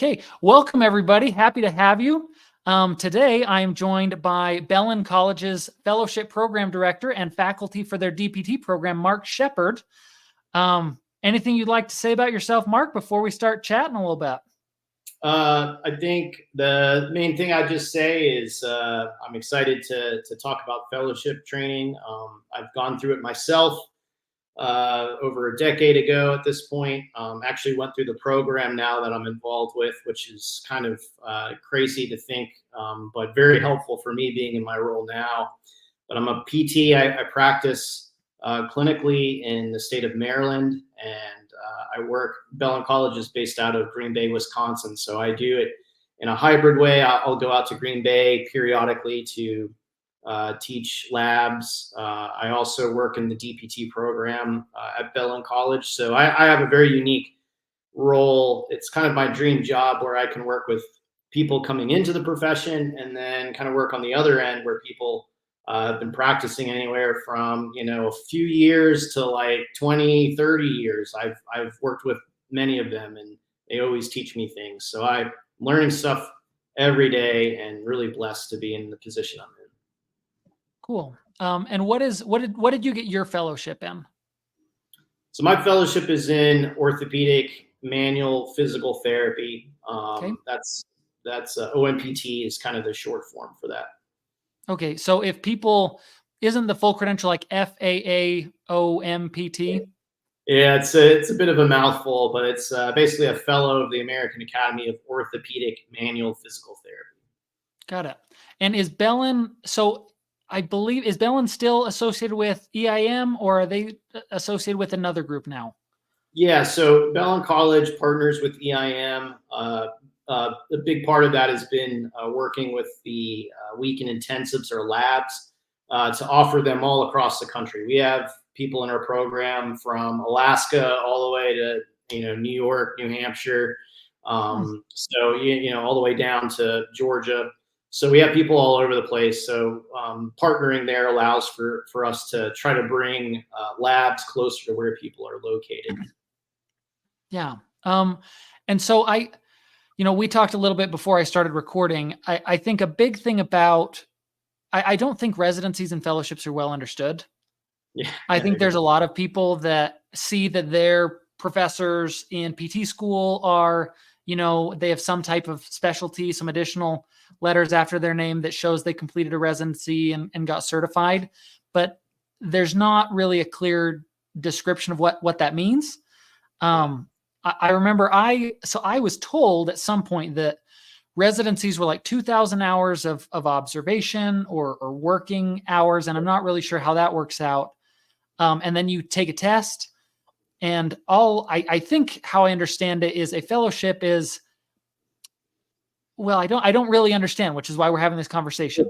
Okay, welcome everybody. Happy to have you. Today I am joined by Bellin College's Fellowship Program Director and faculty for their DPT program, Mark Shepard. Anything you'd like to say about yourself, Mark, before we start chatting a little bit? I think the main thing I just say is I'm excited to talk about fellowship training. I've gone through it myself over a decade ago at this point. Actually went through the program now that I'm involved with, which is kind of crazy to think, but very helpful for me being in my role now. But I'm a PT. I practice clinically in the state of Maryland, and I work. Bellin College is based out of Green Bay, Wisconsin. So I do it in a hybrid way. I'll go out to Green Bay periodically to teach labs. I also work in the DPT program at Bellin College. So I have a very unique role. It's kind of my dream job where I can work with people coming into the profession and then kind of work on the other end where people have been practicing anywhere from, a few years to like 20, 30 years. I've worked with many of them and they always teach me things. So I'm learning stuff every day and really blessed to be in the position I'm in. Cool. And what did you get your fellowship in? So my fellowship is in orthopedic manual physical therapy. Okay. That's OMPT is kind of the short form for that. Okay. So isn't the full credential like FAAOMPT? Yeah, it's a bit of a mouthful, but it's basically a fellow of the American Academy of Orthopedic Manual Physical Therapy. Got it. And is Bellin still associated with EIM, or are they associated with another group now? Yeah, so Bellin College partners with EIM. A big part of that has been working with the weekend intensives or labs to offer them all across the country. We have people in our program from Alaska all the way to New York, New Hampshire, so all the way down to Georgia. So we have people all over the place. So partnering there allows for us to try to bring labs closer to where people are located. Yeah. And so we talked a little bit before I started recording. I think a big thing I don't think residencies and fellowships are well understood. Yeah, I think there's a lot of people that see that their professors in PT school are, they have some type of specialty, some additional letters after their name that shows they completed a residency and got certified. But there's not really a clear description of what that means. I remember I was told at some point that residencies were like 2,000 hours of observation or working hours. And I'm not really sure how that works out. And then you take a test, and I think how I understand it is a fellowship is, well, I don't really understand, which is why we're having this conversation.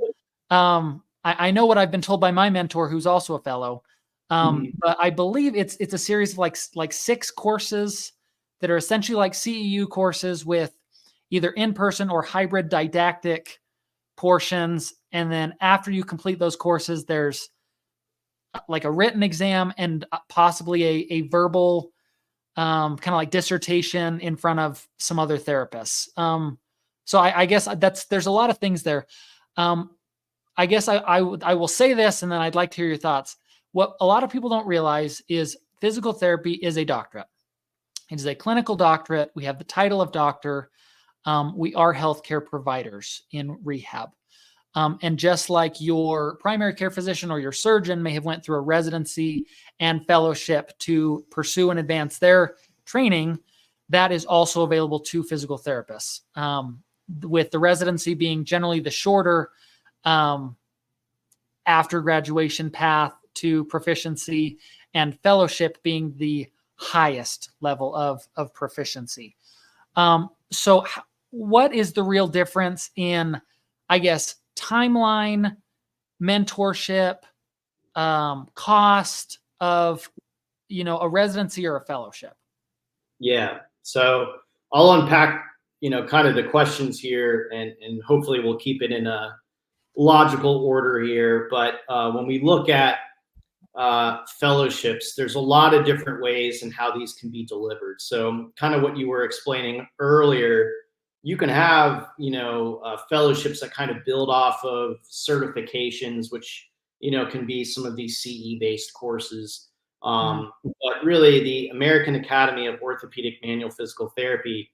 I know what I've been told by my mentor, who's also a fellow. But I believe it's a series of like 6 courses that are essentially like CEU courses with either in-person or hybrid didactic portions. And then after you complete those courses, there's like a written exam and possibly a verbal kind of like dissertation in front of some other therapists. So I guess there's a lot of things there. I guess I will say this, and then I'd like to hear your thoughts. What a lot of people don't realize is physical therapy is a doctorate. It is a clinical doctorate. We have the title of doctor. We are healthcare providers in rehab. And just like your primary care physician or your surgeon may have went through a residency and fellowship to pursue and advance their training, that is also available to physical therapists. With the residency being generally the shorter after graduation path to proficiency, and fellowship being the highest level of proficiency. So what is the real difference in, I guess, timeline, mentorship, cost of, a residency or a fellowship? Yeah. So I'll unpack, kind of the questions here and hopefully we'll keep it in a logical order here. But when we look at fellowships, there's a lot of different ways and how these can be delivered. So kind of what you were explaining earlier, you can have, fellowships that kind of build off of certifications, which, can be some of these CE based courses. But really, the American Academy of Orthopedic Manual Physical Therapy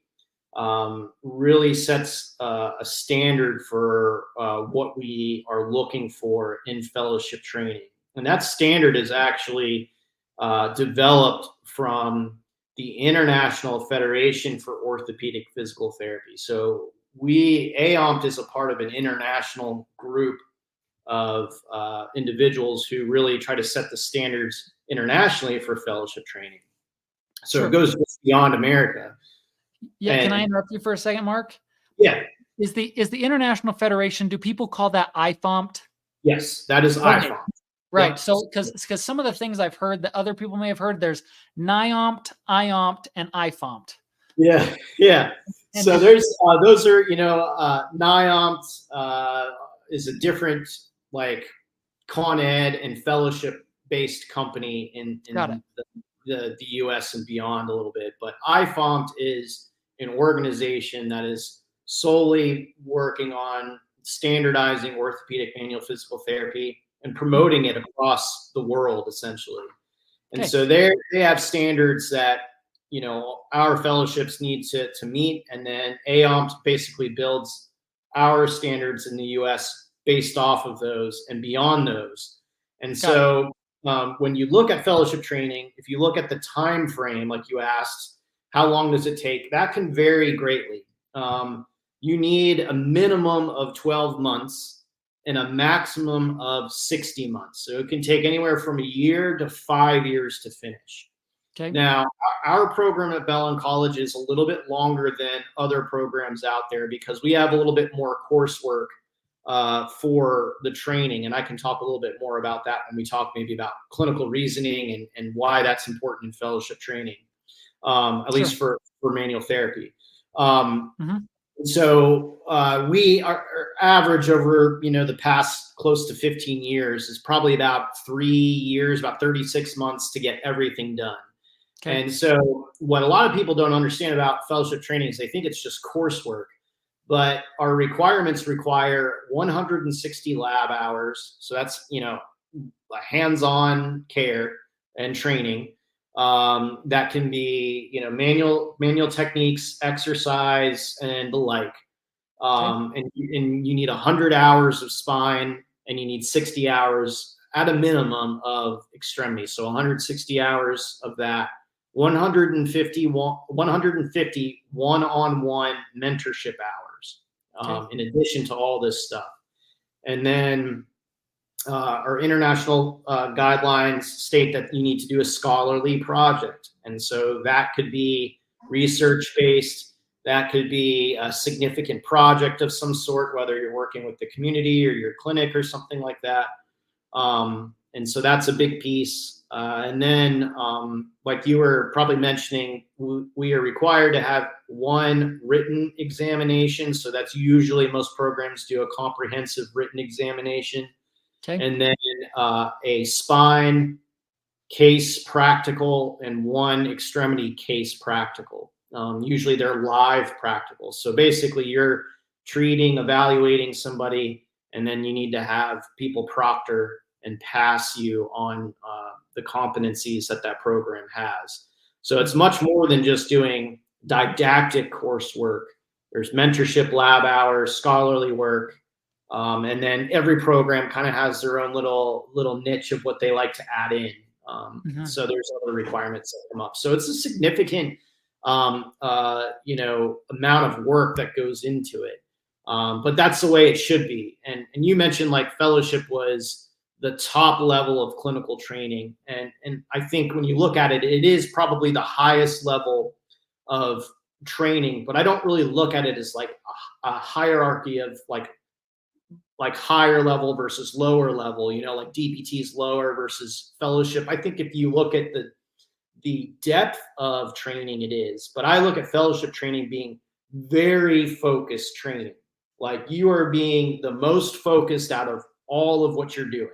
really sets a standard for what we are looking for in fellowship training. And that standard is actually developed from the International Federation for Orthopedic Physical Therapy. So AOMPT is a part of an international group of individuals who really try to set the standards internationally for fellowship training. So Sure. it goes beyond America. Yeah. Can I interrupt you for a second, Mark? Yeah. Is the International Federation, do people call that IFOMPT? Yes, that is IFOMPT. Right. Yep. So because some of the things I've heard that other people may have heard, there's NIOMPT, IOMPT, and IFOMPT. Yeah. Yeah. So there's those are, NIOMPT is a different like con ed and fellowship based company in the US and beyond a little bit. But IFOMPT is an organization that is solely working on standardizing orthopedic manual physical therapy and promoting it across the world, essentially. And so they have standards that, our fellowships need to meet. And then AOMPT basically builds our standards in the US based off of those and beyond those. And so when you look at fellowship training, if you look at the time frame, like you asked, how long does it take? That can vary greatly. You need a minimum of 12 months and a maximum of 60 months. So it can take anywhere from a year to 5 years to finish. Okay. Now, our program at Bellin College is a little bit longer than other programs out there because we have a little bit more coursework for the training. And I can talk a little bit more about that when we talk maybe about clinical reasoning and why that's important in fellowship training, at least for manual therapy. So we are average over, the past close to 15 years is probably about 3 years, about 36 months to get everything done. Okay. And so what a lot of people don't understand about fellowship training is they think it's just coursework, but our requirements require 160 lab hours. So that's, hands-on care and training. That can be, manual techniques, exercise, and the like. And you need 100 hours of spine, and you need 60 hours at a minimum of extremity. So 160 hours of that, 150 one-on-one mentorship hours, in addition to all this stuff. And then our international guidelines state that you need to do a scholarly project. And so that could be research-based, that could be a significant project of some sort, whether you're working with the community or your clinic or something like that. And so that's a big piece. And then, like you were probably mentioning, we are required to have one written examination. So that's usually most programs do a comprehensive written examination. Okay. And then a spine case practical and one extremity case practical. Usually they're live practicals. So basically you're treating, evaluating somebody, and then you need to have people proctor and pass you on the competencies that program has. So it's much more than just doing didactic coursework. There's mentorship lab hours, scholarly work, and then every program kind of has their own little niche of what they like to add in. So there's other requirements that come up. So it's a significant, amount of work that goes into it. But that's the way it should be. And you mentioned like fellowship was the top level of clinical training. And I think when you look at it, it is probably the highest level of training, but I don't really look at it as like a hierarchy of like higher level versus lower level, like DPT is lower versus fellowship. I think if you look at the depth of training it is, but I look at fellowship training being very focused training. Like you are being the most focused out of all of what you're doing.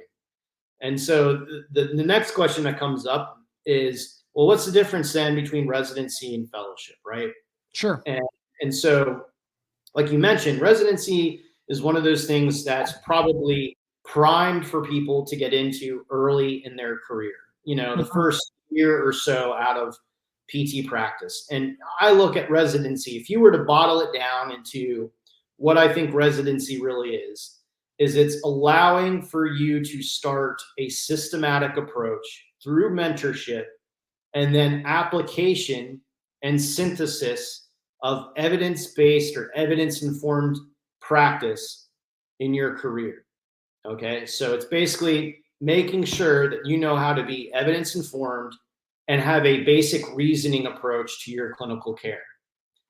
And so the next question that comes up is, well, what's the difference then between residency and fellowship, right? Sure. And so like you mentioned, residency is one of those things that's probably primed for people to get into early in their career. The Mhm. first year or so out of PT practice. And I look at residency, if you were to bottle it down into what I think residency really is it's allowing for you to start a systematic approach through mentorship and then application and synthesis of evidence-based or evidence-informed practice in your career. Okay, so it's basically making sure that you know how to be evidence-informed and have a basic reasoning approach to your clinical care.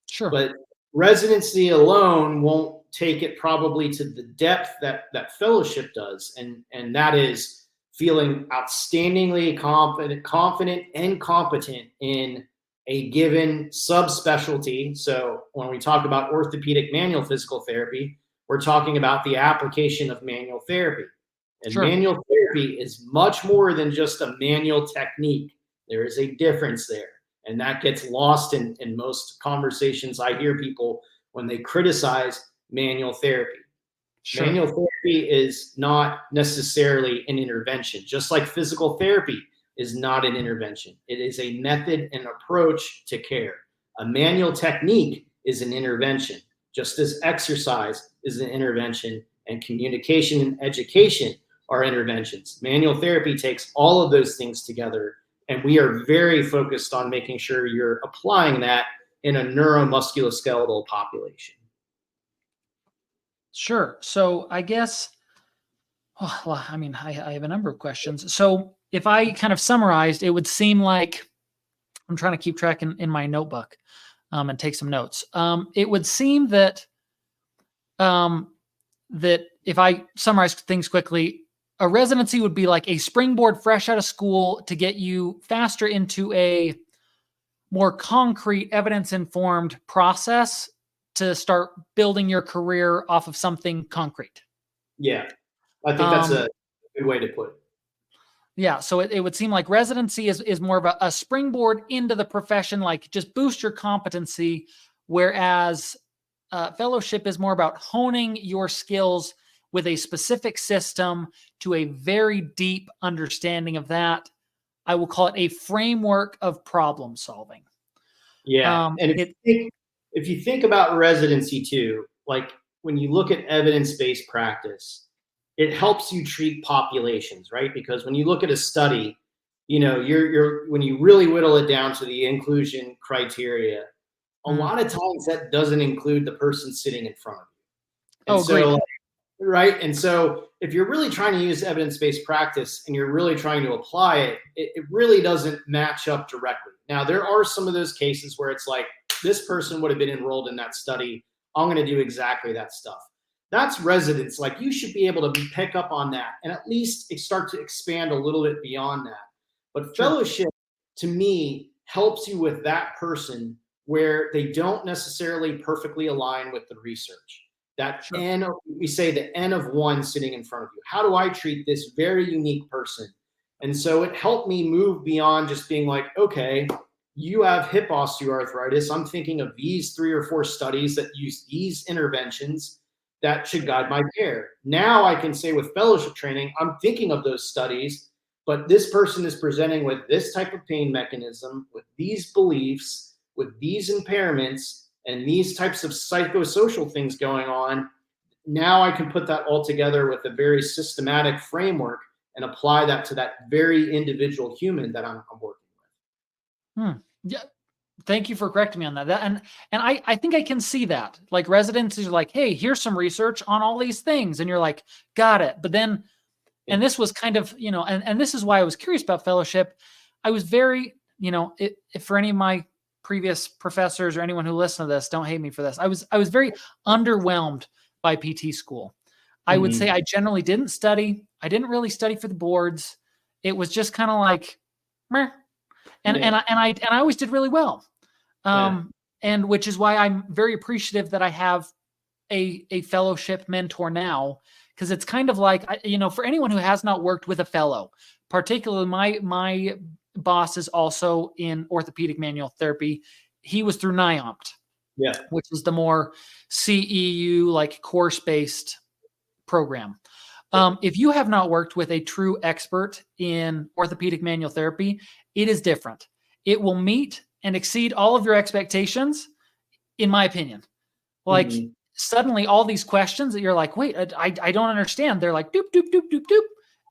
Sure. But residency alone won't take it probably to the depth that fellowship does, and that is feeling outstandingly confident and competent in a given subspecialty. So when we talk about orthopedic manual physical therapy, we're talking about the application of manual therapy. And Sure. manual therapy is much more than just a manual technique. There is a difference there. And that gets lost in most conversations I hear people when they criticize manual therapy. Sure. Manual therapy is not necessarily an intervention, just like physical therapy is not an intervention. It is a method and approach to care. A manual technique is an intervention, just as exercise is an intervention and communication and education are interventions. Manual therapy takes all of those things together, and we are very focused on making sure you're applying that in a neuromusculoskeletal population. Sure. So I guess, well, I mean, I have a number of questions. So if I kind of summarized, it would seem like I'm trying to keep track in my notebook and take some notes. It would seem um, that if I summarize things quickly, a residency would be like a springboard fresh out of school to get you faster into a more concrete, evidence informed process to start building your career off of something concrete. Yeah, I think that's Um, a good way to put it. yeah, so it would seem like residency is more of a springboard into the profession, like just boost your competency, whereas fellowship is more about honing your skills with a specific system to a very deep understanding of that. I will call it a framework of problem solving. Yeah, and It if you think about residency too, like when you look at evidence-based practice, it helps you treat populations, right? Because when you look at a study, you're when you really whittle it down to the inclusion criteria, a mm, lot of times that doesn't include the person sitting in front of you. And oh, agreed. so, right? And so if you're really trying to use evidence-based practice and you're really trying to apply it, it really doesn't match up directly. Now, there are some of those cases where it's like, this person would have been enrolled in that study. I'm going to do exactly that stuff. That's residence. Like you should be able to pick up on that and at least start to expand a little bit beyond that. But Sure, fellowship to me helps you with that person where they don't necessarily perfectly align with the research. That sure, N, we say the N of one sitting in front of you. How do I treat this very unique person? And so it helped me move beyond just being like, okay, you have hip osteoarthritis. I'm thinking of these 3 or 4 studies that use these interventions that should guide my care. Now I can say with fellowship training, I'm thinking of those studies, but this person is presenting with this type of pain mechanism, with these beliefs, with these impairments, and these types of psychosocial things going on. Now I can put that all together with a very systematic framework and apply that to that very individual human that I'm working hmm. Yeah. Thank you for correcting me on that. And I think I can see that. Like residencies are like, hey, here's some research on all these things, and you're like, got it. But then, with. and this was kind of, and this is why I was curious about fellowship. I was very, if for any of my previous professors or anyone who listened to this, don't hate me for this. I was very underwhelmed by PT school. I would say Mhm. I generally didn't study. I didn't really study for the boards. It was just kind of like, meh. And Yeah, I always did really well. yeah, And which is why I'm very appreciative that I have a fellowship mentor now, because it's kind of like, for anyone who has not worked with a fellow, particularly my boss is also in orthopedic manual therapy. He was through NIOMT. Yeah. which is the more CEU, like course-based program. If you have not worked with a true expert in orthopedic manual therapy, it is different. It will meet and exceed all of your expectations, in my opinion. Like Mhm. suddenly all these questions that you're like, wait, I don't understand. They're like, doop, doop, doop, doop, doop.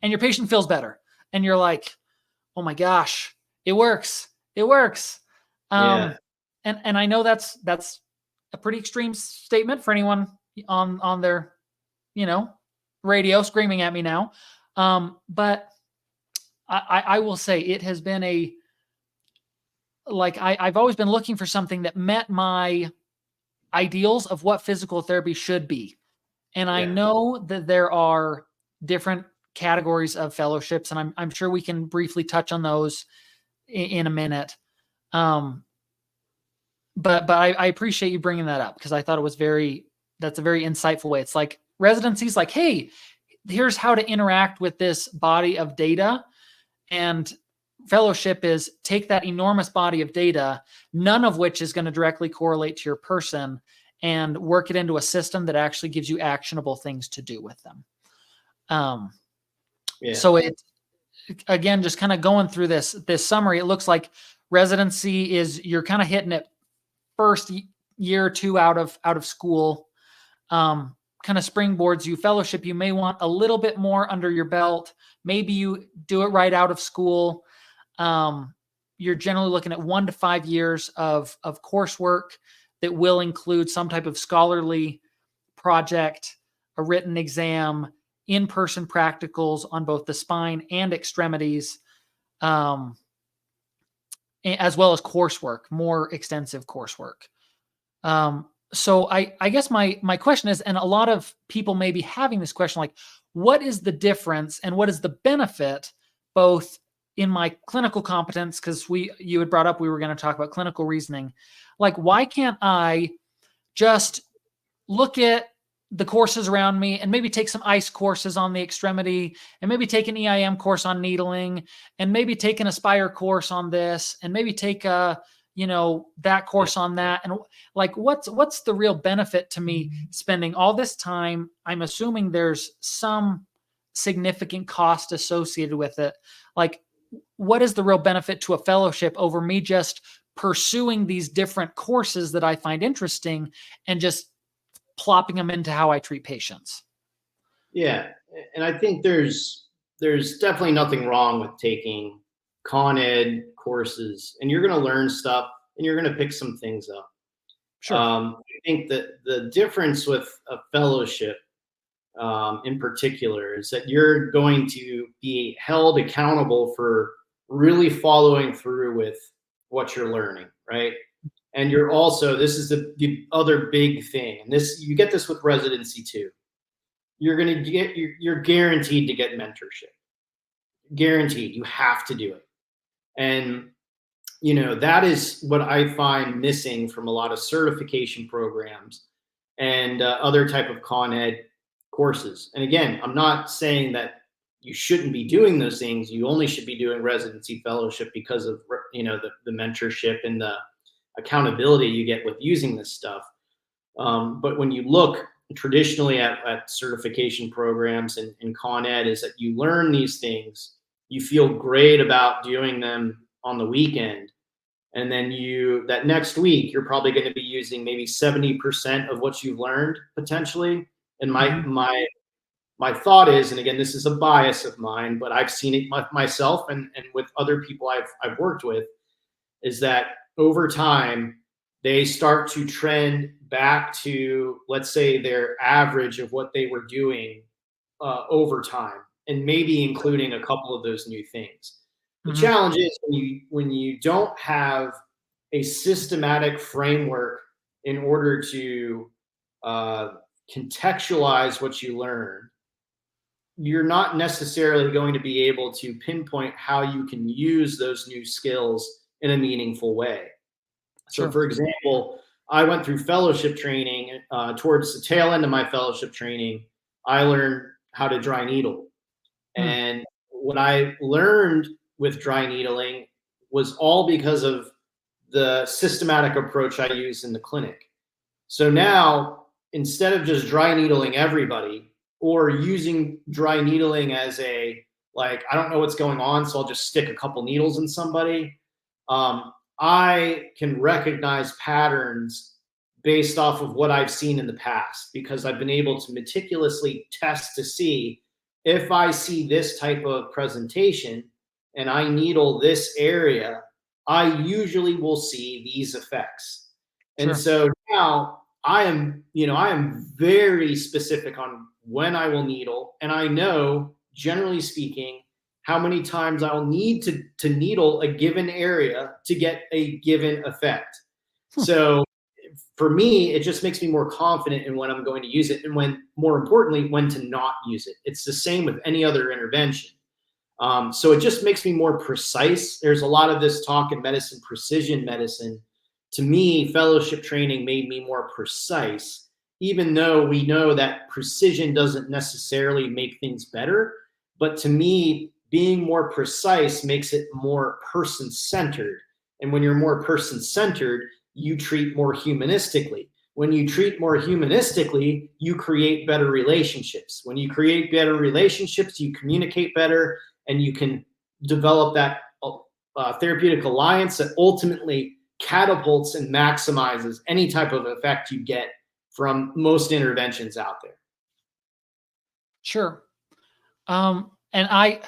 And your patient feels better. And you're like, oh my gosh, it works. It works. Yeah. And I know that's a pretty extreme statement for anyone on their, you know, radio screaming at me now. But I will say it has been I've always been looking for something that met my ideals of what physical therapy should be. And I Yeah. know that there are different categories of fellowships, and I'm sure we can briefly touch on those in a minute. Um, but I appreciate you bringing that up because I thought it was that's a very insightful way. It's like residencies, like, hey, here's how to interact with this body of data, and fellowship is take that enormous body of data, none of which is going to directly correlate to your person, and work it into a system that actually gives you actionable things to do with them. Um, Yeah. so it again, just kind of going through this summary, it looks like residency is you're kind of hitting it first year or two out of school. Kind of springboards you. Fellowship, you may want a little bit more under your belt. Maybe you do it right out of school. You're generally looking at 1 to 5 years of coursework that will include some type of scholarly project, a written exam, in-person practicals on both the spine and extremities, um, as well as coursework, more extensive coursework. So I guess my question is, and a lot of people may be having this question, like, what is the difference and what is the benefit, both in my clinical competence, because you had brought up we were going to talk about clinical reasoning, like why can't I just look at the courses around me and maybe take some ice courses on the extremity and maybe take an EIM course on needling and maybe take an Aspire course on this and maybe take that Yeah. course on that. And like, what's the real benefit to me spending all this time? I'm assuming there's some significant cost associated with it. Like, what is the real benefit to a fellowship over me just pursuing these different courses that I find interesting and just plopping them into how I treat patients? Yeah. And I think there's definitely nothing wrong with taking con ed courses, and you're going to learn stuff and you're going to pick some things up. Sure. I think that the difference with a fellowship, in particular, is that you're going to be held accountable for really following through with what you're learning, right? And you're also, this is the other big thing, and this, you get this with residency too. You're guaranteed to get mentorship. Guaranteed, you have to do it. And that is what I find missing from a lot of certification programs and other type of con ed courses. And again, I'm not saying that you shouldn't be doing those things. You only should be doing residency fellowship because of the mentorship and the accountability you get with using this stuff. But when you look traditionally at certification programs and con ed, is that you learn these things, you feel great about doing them on the weekend, and then that next week you're probably going to be using maybe 70% of what you've learned potentially. And my Mhm. my my thought is, and again, this is a bias of mine, but I've seen it myself and with other people I've worked with, is that over time they start to trend back to, let's say, their average of what they were doing over time, and maybe including a couple of those new things. The Mhm. challenge is when you don't have a systematic framework in order to uh, contextualize what you learn, you're not necessarily going to be able to pinpoint how you can use those new skills in a meaningful way. So, Sure. for example, I went through fellowship training. Towards the tail end of my fellowship training, I learned how to dry needle. Hmm. And what I learned with dry needling was all because of the systematic approach I use in the clinic. So now, instead of just dry needling everybody or using dry needling as a, like, I don't know what's going on, so I'll just stick a couple needles in somebody. I can recognize patterns based off of what I've seen in the past, because I've been able to meticulously test to see if I see this type of presentation and I needle this area, I usually will see these effects. And Sure. so now I am, I am very specific on when I will needle, and I know, generally speaking, how many times I'll need to needle a given area to get a given effect. So for me, it just makes me more confident in when I'm going to use it, and when, more importantly, when to not use it. It's the same with any other intervention. So it just makes me more precise. There's a lot of this talk in medicine, precision medicine. To me, fellowship training made me more precise, even though we know that precision doesn't necessarily make things better. But to me, being more precise makes it more person-centered. And when you're more person-centered, you treat more humanistically. When you treat more humanistically, you create better relationships. When you create better relationships, you communicate better, and you can develop that therapeutic alliance that ultimately catapults and maximizes any type of effect you get from most interventions out there. Sure. And I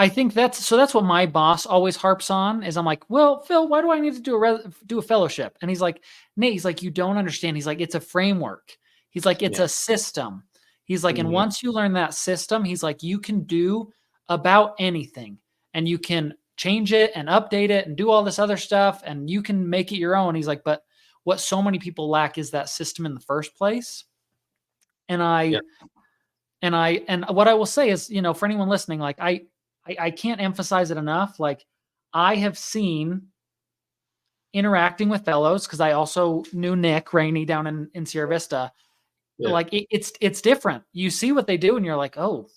think that's what my boss always harps on is, I'm like, well, Phil, why do I need to do a fellowship? And he's like, Nate, he's like, you don't understand. He's like, it's a framework. He's like, it's a system. He's like, and once you learn that system, he's like, you can do about anything, and you can change it and update it and do all this other stuff, and you can make it your own. He's like, but what so many people lack is that system in the first place. And and what I will say is, for anyone listening, like I can't emphasize it enough. Like, I have seen, interacting with fellows, because I also knew Nick Rainey down in Sierra Vista. Yeah. Like, it's different. You see what they do, and you're like, oh,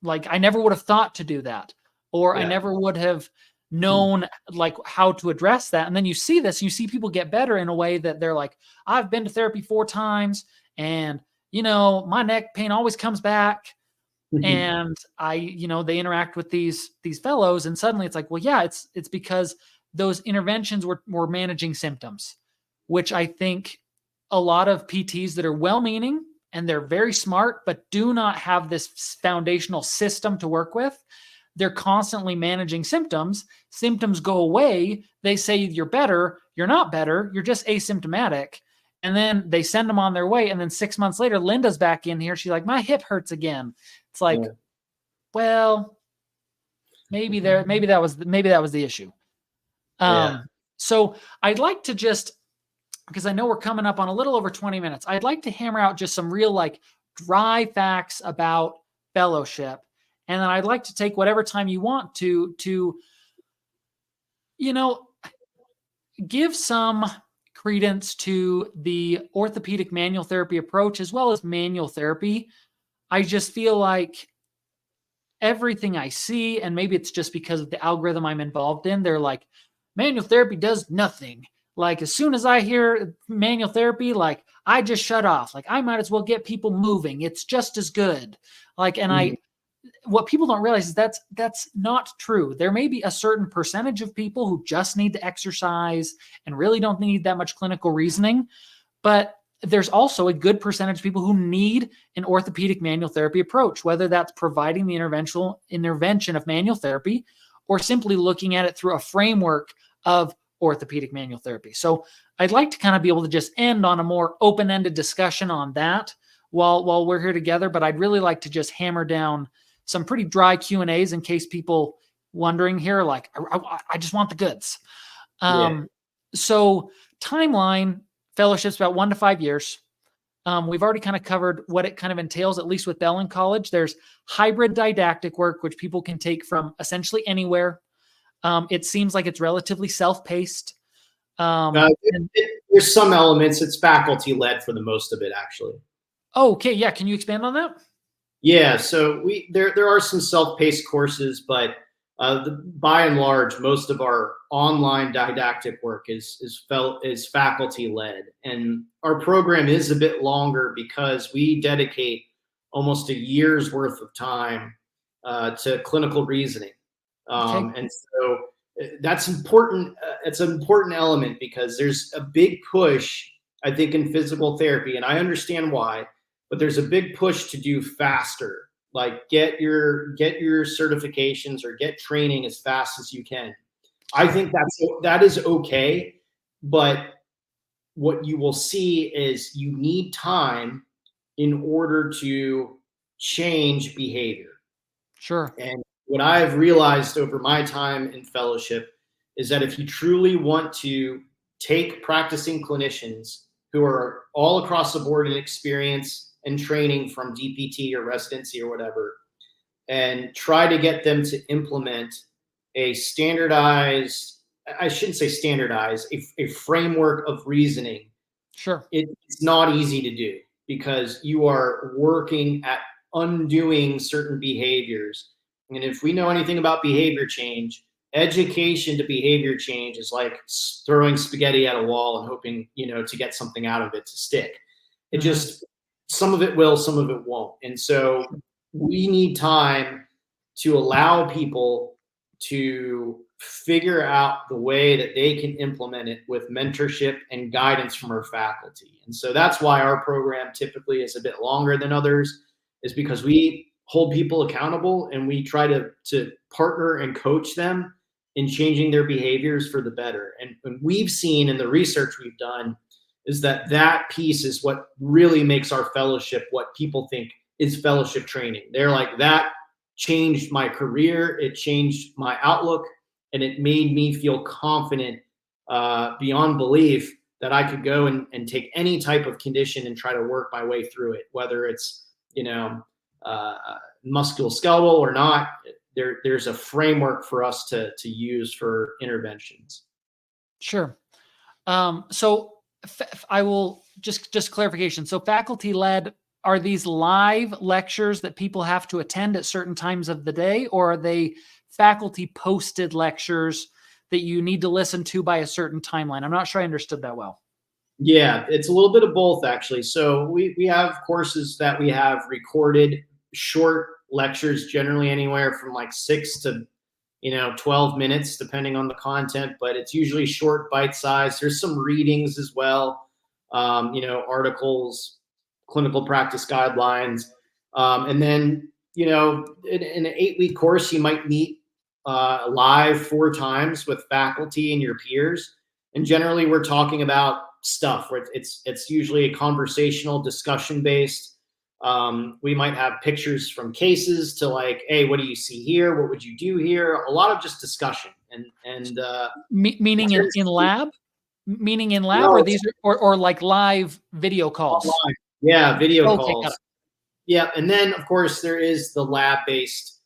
like, I never would have thought to do that, or I never would have known like how to address that. And then you see this, you see people get better in a way that they're like, I've been to therapy 4 times, and my neck pain always comes back. And they interact with these fellows, and suddenly it's like, well, yeah, it's because those interventions were managing symptoms, which I think a lot of PTs that are well-meaning and they're very smart, but do not have this foundational system to work with. They're constantly managing symptoms. Symptoms go away. They say you're better. You're not better. You're just asymptomatic. And then they send them on their way. And then 6 months later, Linda's back in here. She's like, my hip hurts again. It's like, well, maybe that was the issue. So I'd like to just, because I know we're coming up on a little over 20 minutes, I'd like to hammer out just some real, like, dry facts about fellowship. And then I'd like to take whatever time you want to give some credence to the orthopedic manual therapy approach as well as manual therapy. I just feel like everything I see, and maybe it's just because of the algorithm I'm involved in, they're like, manual therapy does nothing. Like, as soon as I hear manual therapy, like, I just shut off. Like, I might as well get people moving. It's just as good. Like, and what people don't realize is that's not true. There may be a certain percentage of people who just need to exercise and really don't need that much clinical reasoning. But there's also a good percentage of people who need an orthopedic manual therapy approach, whether that's providing the intervention of manual therapy or simply looking at it through a framework of orthopedic manual therapy. So I'd like to kind of be able to just end on a more open-ended discussion on that while we're here together. But I'd really like to just hammer down some pretty dry Q&As in case people wondering here, like, I just want the goods. So timeline, fellowship's about 1 to 5 years. We've already kind of covered what it kind of entails, at least with Bellin College. There's hybrid didactic work, which people can take from essentially anywhere. It seems like it's relatively self-paced. There's some elements. It's faculty-led for the most of it, actually. Oh, okay. Yeah. Can you expand on that? Yeah. So there are some self-paced courses, but By and large, most of our online didactic work is faculty led, and our program is a bit longer because we dedicate almost a year's worth of time to clinical reasoning, Okay. and so that's important. It's an important element because there's a big push, I think, in physical therapy, and I understand why, but there's a big push to do faster, like get your certifications or get training as fast as you can. I Sure. think that is okay, but what you will see is you need time in order to change behavior. Sure. And what I've realized over my time in fellowship is that if you truly want to take practicing clinicians who are all across the board in experience and training from DPT or residency or whatever, and try to get them to implement a standardized, I shouldn't say standardized, a framework of reasoning, Sure. it's not easy to do because you are working at undoing certain behaviors. And if we know anything about behavior change, education to behavior change is like throwing spaghetti at a wall and hoping, to get something out of it to stick. It Hmm. just, some of it will, some of it won't. And so we need time to allow people to figure out the way that they can implement it with mentorship and guidance from our faculty. And so that's why our program typically is a bit longer than others, is because we hold people accountable and we try to partner and coach them in changing their behaviors for the better. And we've seen in the research we've done is that that piece is what really makes our fellowship what people think is fellowship training. They're like, that changed my career, it changed my outlook, and it made me feel confident beyond belief that I could go and take any type of condition and try to work my way through it, whether it's, musculoskeletal or not. There's a framework for us to use for interventions. Sure. So I will just clarification. So faculty led, are these live lectures that people have to attend at certain times of the day, or are they faculty posted lectures that you need to listen to by a certain timeline? I'm not sure I understood that well. Yeah, it's a little bit of both actually. So we have courses that we have recorded, short lectures, generally anywhere from like 6 to 12 minutes, depending on the content, but it's usually short, bite size. There's some readings as well, articles, clinical practice guidelines. And then, in an 8-week course, you might meet live 4 times with faculty and your peers. And generally, we're talking about stuff where it's usually a conversational, discussion based. We might have pictures from cases to like, hey, what do you see here? What would you do here? A lot of just discussion and Meaning in lab, no, or it's these or like live video calls. online. Yeah, video Okay, got it. calls. Yeah, and then of course there is the lab based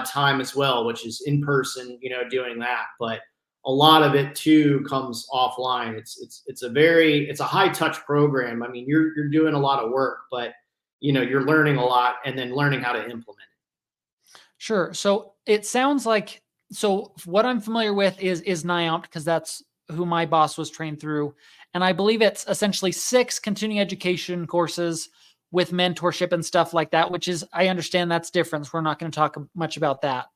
time as well, which is in person, doing that. But a lot of it too comes offline. It's a high touch program. I mean, you're doing a lot of work, but you're learning a lot and then learning how to implement it. Sure. So it sounds like, so what I'm familiar with is NIOMP, because that's who my boss was trained through. And I believe it's essentially 6 continuing education courses with mentorship and stuff like that, which is, I understand that's different. So we're not going to talk much about that.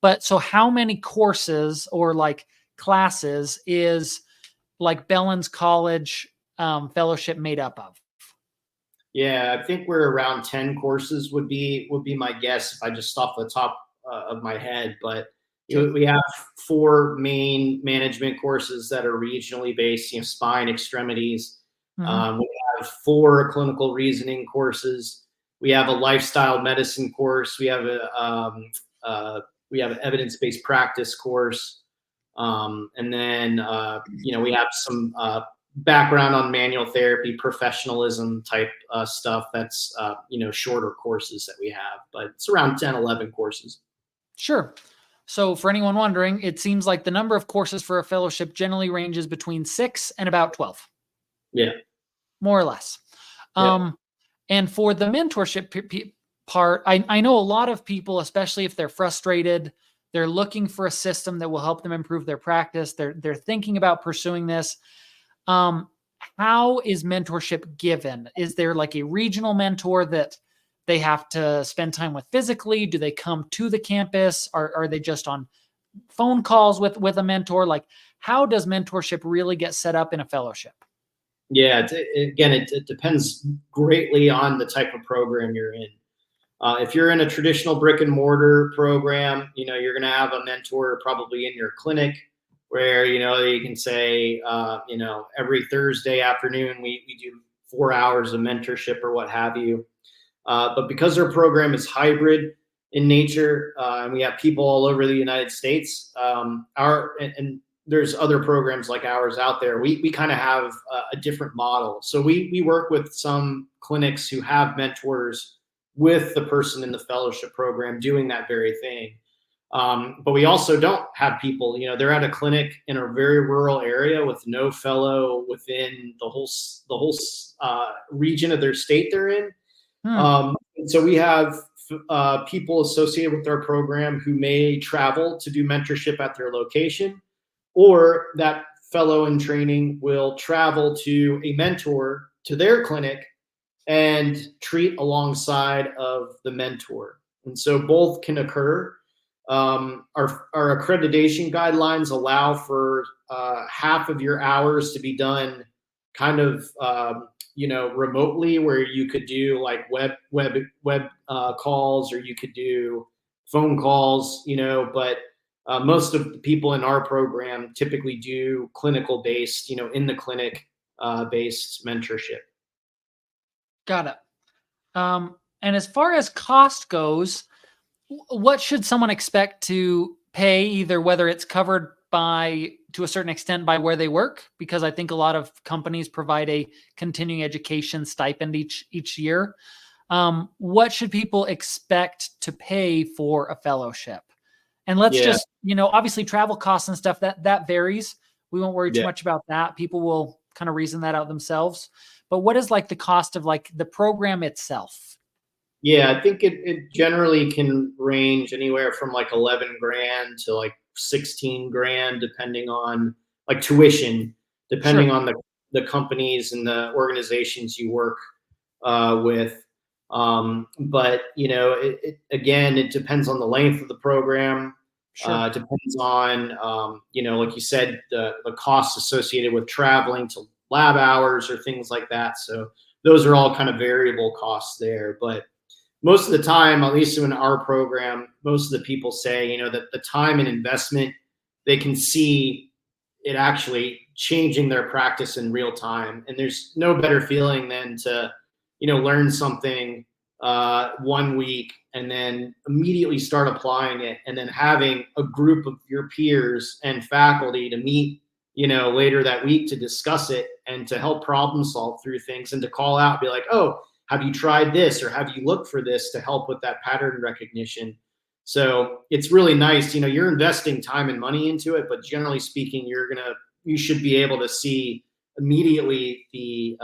But so how many courses or like classes is like Bellin's College fellowship made up of? Yeah, I think we're around 10 courses would be my guess if I just off the top of my head. But Okay. we have 4 main management courses that are regionally based, spine, extremities. Hmm. We have 4 clinical reasoning courses. We have a lifestyle medicine course. We have an evidence-based practice course. And then, we have some background on manual therapy, professionalism type stuff. That's, shorter courses that we have, but it's around 10, 11 courses. Sure. So for anyone wondering, it seems like the number of courses for a fellowship generally ranges between 6 and about 12, Yeah. more or less. Yeah. And for the mentorship part, I know a lot of people, especially if they're frustrated, They're looking for a system that will help them improve their practice. They're thinking about pursuing this. How is mentorship given? Is there like a regional mentor that they have to spend time with physically? Do they come to the campus? Are they just on phone calls with a mentor? Like, how does mentorship really get set up in a fellowship? Yeah, it depends greatly on the type of program you're in. If you're in a traditional brick and mortar program, you're going to have a mentor probably in your clinic where, you can say, every Thursday afternoon, we do 4 hours of mentorship or what have you. But because our program is hybrid in nature, and we have people all over the United States, and there's other programs like ours out there, we kind of have a different model. So we work with some clinics who have mentors with the person in the fellowship program doing that very thing. But we also don't have people, they're at a clinic in a very rural area with no fellow within the whole region of their state they're in. And so we have people associated with our program who may travel to do mentorship at their location, or that fellow in training will travel to a mentor to their clinic and treat alongside of the mentor. And so both can occur. Our accreditation guidelines allow for half of your hours to be done kind of remotely, where you could do like web calls, or you could do phone calls, but most of the people in our program typically do clinical based, in the clinic based mentorship. Got it. And as far as cost goes, what should someone expect to pay, either whether it's covered to a certain extent by where they work? Because I think a lot of companies provide a continuing education stipend each year. What should people expect to pay for a fellowship? And let's just, obviously travel costs and stuff that varies. We won't worry too much about that. People will kind of reason that out themselves. But what is like the cost of like the program itself? Yeah, I think it generally can range anywhere from like 11 grand to like 16 grand, depending on like tuition, depending on the companies and the organizations you work with. But again, it depends on the length of the program. It depends on, like you said, the costs associated with traveling to lab hours or things like that. So those are all kind of variable costs there. But most of the time, at least in our program, most of the people say, that the time and investment, they can see it actually changing their practice in real time. And there's no better feeling than to, learn something 1 week and then immediately start applying it, and then having a group of your peers and faculty to meet, later that week to discuss it and to help problem solve through things, and to call out, be like, oh, have you tried this, or have you looked for this to help with that pattern recognition? So it's really nice. You're investing time and money into it, but generally speaking, you should be able to see immediately the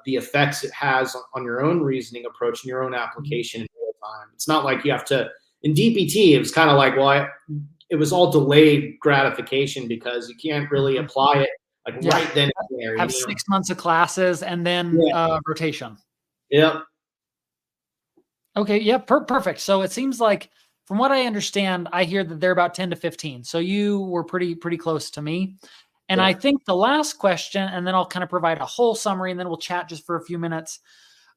effects it has on your own reasoning approach and your own application in real time. It's not like you have to. In DPT, it was kind of like, it was all delayed gratification, because you can't really apply it right then and there. Have 6 months of classes and then rotation. Yep. Okay. Yeah. Perfect. So it seems like, from what I understand, I hear that they're about 10 to 15. So you were pretty close to me. And I think the last question, and then I'll kind of provide a whole summary, and then we'll chat just for a few minutes.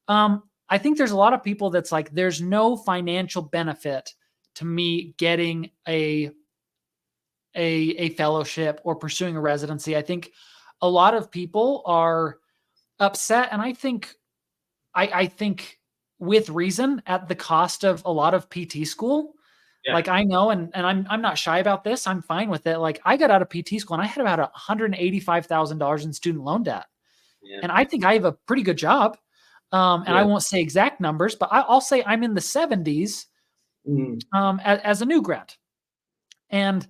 I think there's a lot of people that's like, there's no financial benefit to me getting a fellowship or pursuing a residency. I think a lot of people are upset, and I think with reason, at the cost of a lot of PT school. Like, I know, and I'm not shy about this. I'm fine with it. Like, I got out of PT school and I had about $185,000 in student loan debt. And I think I have a pretty good job. And I won't say exact numbers, but I'll say I'm in the 70s as a new grad. And,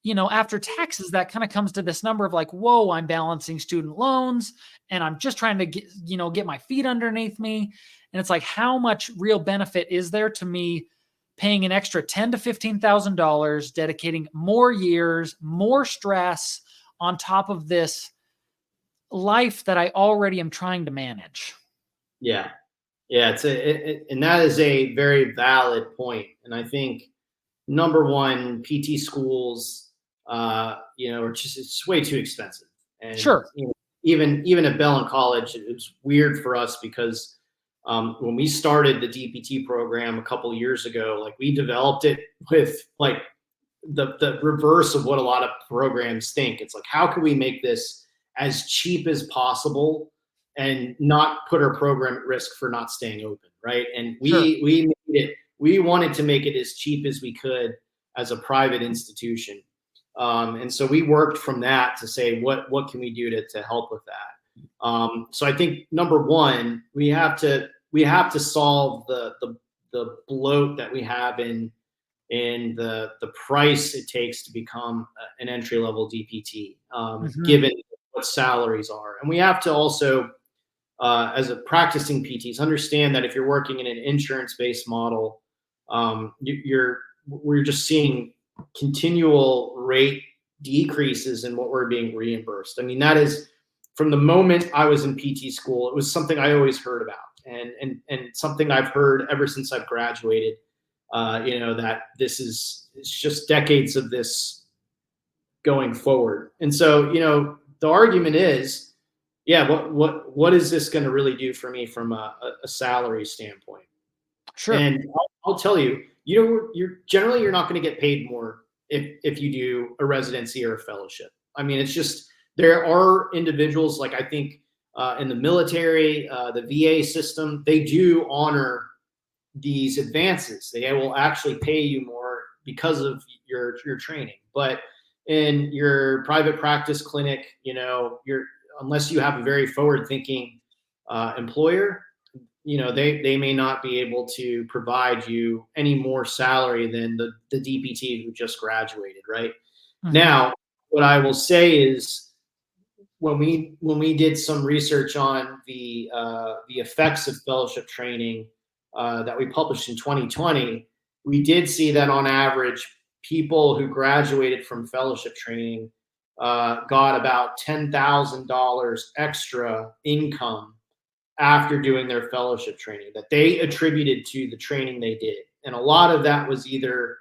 after taxes, that kind of comes to this number of like, whoa, I'm balancing student loans and I'm just trying to get my feet underneath me. And it's like, how much real benefit is there to me paying an extra $10,000 to $15,000, dedicating more years, more stress on top of this life that I already am trying to manage. Yeah. Yeah. And that is a very valid point. And I think number one, PT schools, are just, it's way too expensive. And, Sure. even at Bellin College, it was weird for us because when we started the DPT program a couple of years ago, like we developed it with like the reverse of what a lot of programs think. It's like, how can we make this as cheap as possible and not put our program at risk for not staying open, right? And Sure. we wanted to make it as cheap as we could as a private institution. And so we worked from that to say, what can we do to help with that? So I think number one, we have to solve the bloat that we have in the price it takes to become an entry level DPT, given what salaries are. And we have to also, as a practicing PTs, understand that if you're working in an insurance based model, we're just seeing continual rate decreases in what we're being reimbursed. I mean, that is from the moment I was in PT school, it was something I always heard about, and something I've heard ever since I've graduated. That it's just decades of this going forward. And so, the argument is, yeah, what is this going to really do for me from a salary standpoint? Sure. And I'll tell you, you're not going to get paid more if you do a residency or a fellowship. I mean, it's just, there are individuals, like I think in the military, the VA system, they do honor these advances. They will actually pay you more because of your training. But in your private practice clinic, unless you have a very forward thinking employer, they may not be able to provide you any more salary than the DPT who just graduated, right? Now, what I will say is, when we did some research on the effects of fellowship training that we published in 2020, we did see that on average, people who graduated from fellowship training got about $10,000 extra income after doing their fellowship training that they attributed to the training they did. And a lot of that was either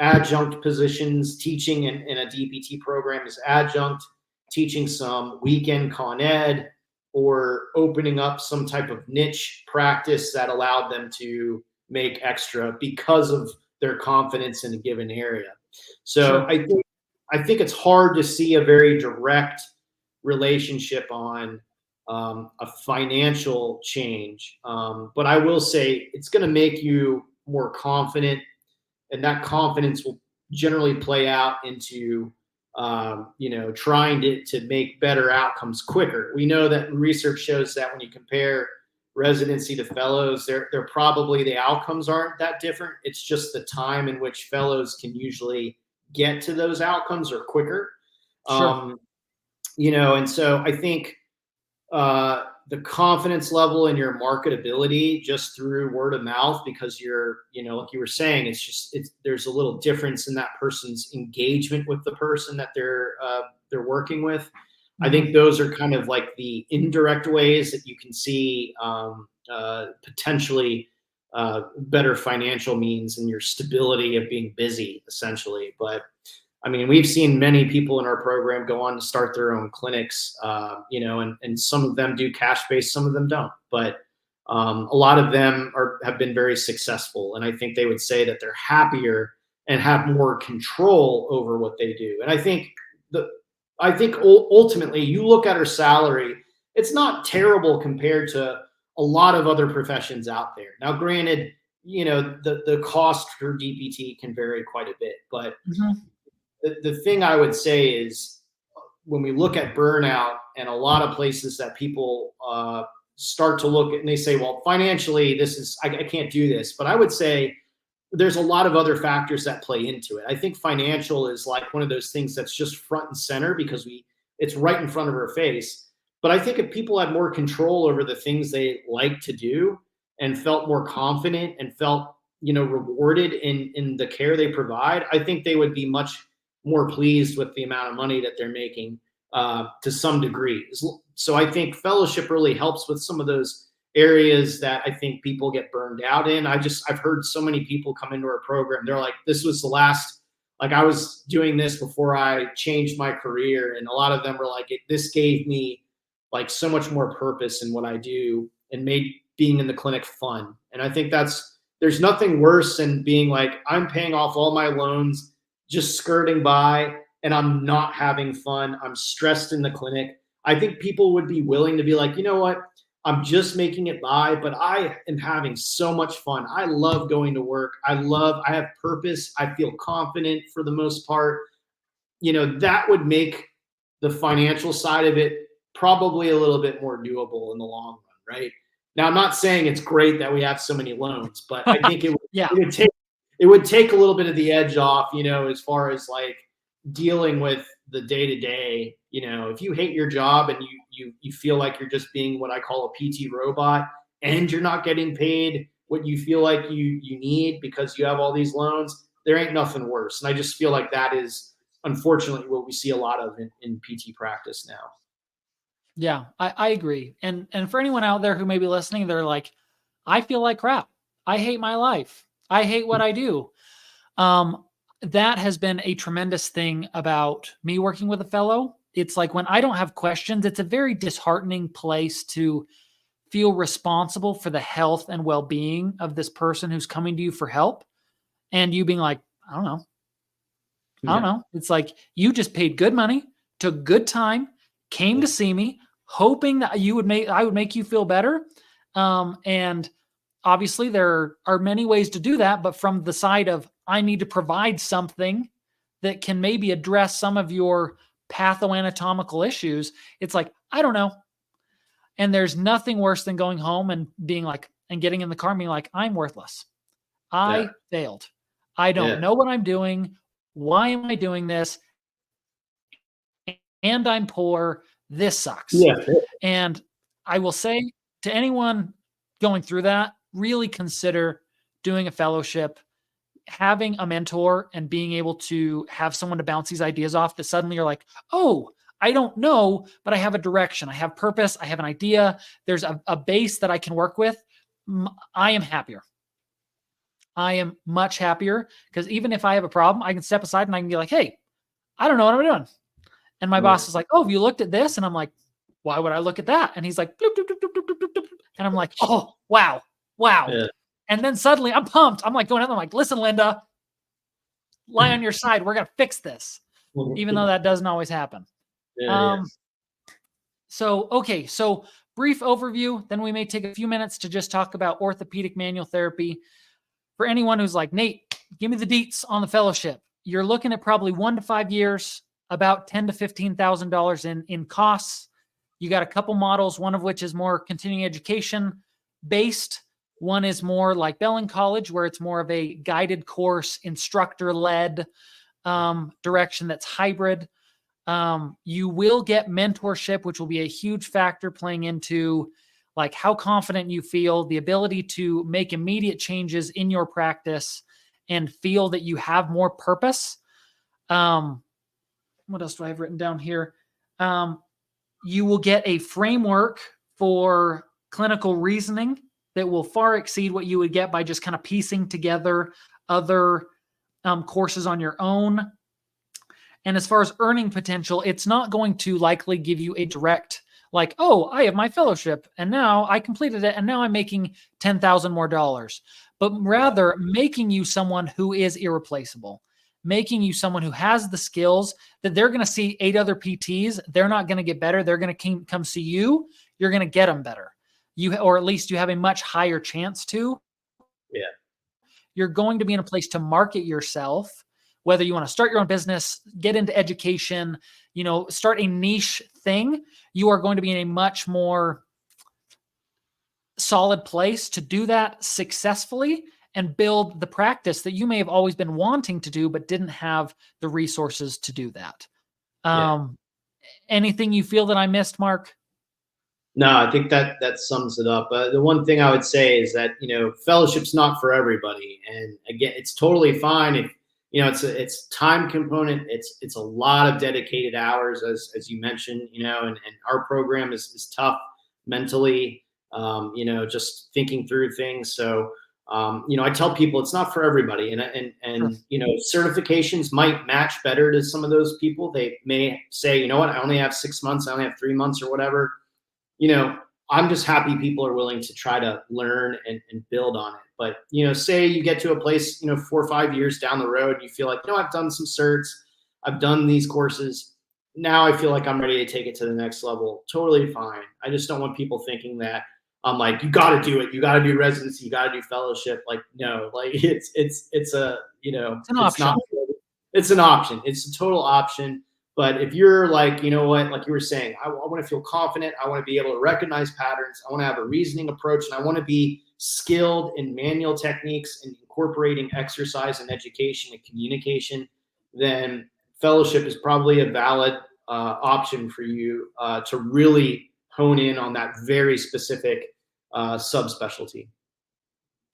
adjunct positions, teaching in a DPT program as adjunct, teaching some weekend con ed, or opening up some type of niche practice that allowed them to make extra because of their confidence in a given area. So sure. I think it's hard to see a very direct relationship on a financial change. But I will say it's going to make you more confident, and that confidence will generally play out into trying to make better outcomes quicker. We know that research shows that when you compare residency to fellows, they're probably, the outcomes aren't that different. It's just the time in which fellows can usually get to those outcomes are quicker. Sure. And so I think the confidence level in your marketability just through word of mouth, because you're, like you were saying, there's a little difference in that person's engagement with the person that they're working with. I think those are kind of like the indirect ways that you can see potentially better financial means and your stability of being busy, essentially. But I mean, we've seen many people in our program go on to start their own clinics, and some of them do cash-based, some of them don't. But a lot of them have been very successful. And I think they would say that they're happier and have more control over what they do. And I think ultimately, you look at our salary, it's not terrible compared to a lot of other professions out there. Now, granted, the cost for DPT can vary quite a bit, but the thing I would say is, when we look at burnout and a lot of places that people start to look at and they say, well, financially, I can't do this. But I would say there's a lot of other factors that play into it. I think financial is like one of those things that's just front and center because it's right in front of our face. But I think if people had more control over the things they like to do and felt more confident and felt, rewarded in the care they provide, I think they would be much more pleased with the amount of money that they're making to some degree. So I think fellowship really helps with some of those areas that I think people get burned out in. I've heard so many people come into our program. They're like, this was the last, like I was doing this before I changed my career. And a lot of them were like, this gave me like so much more purpose in what I do and made being in the clinic fun. And I think there's nothing worse than being like, I'm paying off all my loans, just skirting by, and I'm not having fun. I'm stressed in the clinic. I think people would be willing to be like, you know what? I'm just making it by, but I am having so much fun. I love going to work. I have purpose. I feel confident for the most part. That would make the financial side of it probably a little bit more doable in the long run, right? Now, I'm not saying it's great that we have so many loans, but I think Yeah. it would take a little bit of the edge off, as far as like dealing with the day to day. If you hate your job and you feel like you're just being what I call a PT robot, and you're not getting paid what you feel like you need because you have all these loans, there ain't nothing worse. And I just feel like that is unfortunately what we see a lot of in PT practice now. Yeah, I agree. And for anyone out there who may be listening, they're like, I feel like crap. I hate my life. I hate what I do. That has been a tremendous thing about me working with a fellow. It's like when I don't have questions, it's a very disheartening place to feel responsible for the health and well-being of this person who's coming to you for help. And you being like, I don't know. I don't know. It's like you just paid good money, took good time, came to see me, hoping that I would make you feel better. And obviously there are many ways to do that, but from the side of I need to provide something that can maybe address some of your pathoanatomical issues, it's like, I don't know. And there's nothing worse than going home and being like, and getting in the car and being like, I'm worthless. I failed. I don't know what I'm doing. Why am I doing this? And I'm poor. This sucks. Yeah. And I will say to anyone going through that, really consider doing a fellowship, having a mentor, and being able to have someone to bounce these ideas off that suddenly you're like, oh, I don't know, but I have a direction. I have purpose. I have an idea. There's a base that I can work with. I am happier. I am much happier because even if I have a problem, I can step aside and I can be like, hey, I don't know what I'm doing. And my boss is like, oh, have you looked at this? And I'm like, why would I look at that? And he's like, bloop, bloop, bloop, bloop, bloop, bloop. And I'm like, oh, wow. Yeah. And then suddenly I'm pumped. I'm like going out. I'm like, listen, Linda, lie on your side. We're going to fix this, even though that doesn't always happen. So brief overview. Then we may take a few minutes to just talk about orthopedic manual therapy. For anyone who's like, Nate, give me the deets on the fellowship. You're looking at probably 1 to 5 years, about $10,000 to $15,000 in costs. You got a couple models, one of which is more continuing education based. One is more like Bellin College, where it's more of a guided course, instructor-led direction that's hybrid. You will get mentorship, which will be a huge factor playing into like how confident you feel, the ability to make immediate changes in your practice and feel that you have more purpose. What else do I have written down here? You will get a framework for clinical reasoning that will far exceed what you would get by just kind of piecing together other courses on your own. And as far as earning potential, it's not going to likely give you a direct, like, oh, I have my fellowship and now I completed it and now I'm making $10,000 more dollars, but rather making you someone who is irreplaceable, making you someone who has the skills that they're going to see 8 other PTs. They're not going to get better. They're going to come see you. You're going to get them better. Or at least you have a much higher chance to. Yeah. You're going to be in a place to market yourself, whether you want to start your own business, get into education, start a niche thing. You are going to be in a much more solid place to do that successfully and build the practice that you may have always been wanting to do, but didn't have the resources to do that. Anything you feel that I missed, Mark? No, I think that sums it up. The one thing I would say is that fellowship's not for everybody, and again, it's totally fine if it's time component. It's a lot of dedicated hours, as you mentioned, and our program is tough mentally. Just thinking through things. So I tell people it's not for everybody, Sure. and certifications might match better to some of those people. They may say, you know what, I only have 6 months, I only have 3 months or whatever. I'm just happy people are willing to try to learn and build on it. But, say you get to a place, 4 or 5 years down the road, you feel like, I've done some certs, I've done these courses. Now I feel like I'm ready to take it to the next level. Totally fine. I just don't want people thinking that I'm like, you got to do it. You got to do residency. You got to do fellowship. Like, no, like it's a, It's an it's option. not, it's an option. It's a total option. But if you're like, like you were saying, I want to feel confident. I want to be able to recognize patterns. I want to have a reasoning approach, and I want to be skilled in manual techniques and incorporating exercise and education and communication, then fellowship is probably a valid option for you to really hone in on that very specific subspecialty.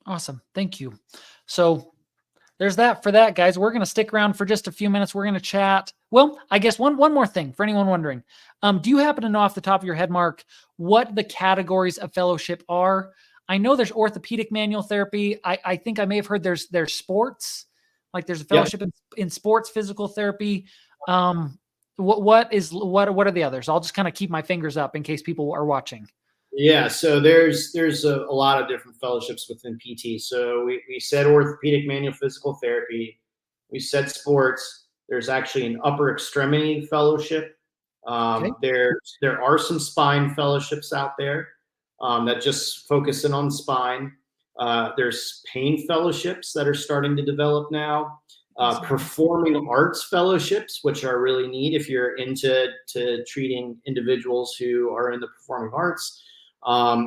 Awesome. Thank you. So there's that for that, guys. We're going to stick around for just a few minutes. We're going to chat. Well, I guess one more thing for anyone wondering. Do you happen to know off the top of your head, Mark, what the categories of fellowship are? I know there's orthopedic manual therapy. I think I may have heard there's sports, like there's a fellowship in sports physical therapy. What are the others? I'll just kind of keep my fingers up in case people are watching. Yeah, so there's a lot of different fellowships within PT. So we said orthopedic manual physical therapy. We said sports. There's actually an upper extremity fellowship. Okay. There are some spine fellowships out there that just focus in on spine. There's pain fellowships that are starting to develop now. Performing arts fellowships, which are really neat if you're into treating individuals who are in the performing arts.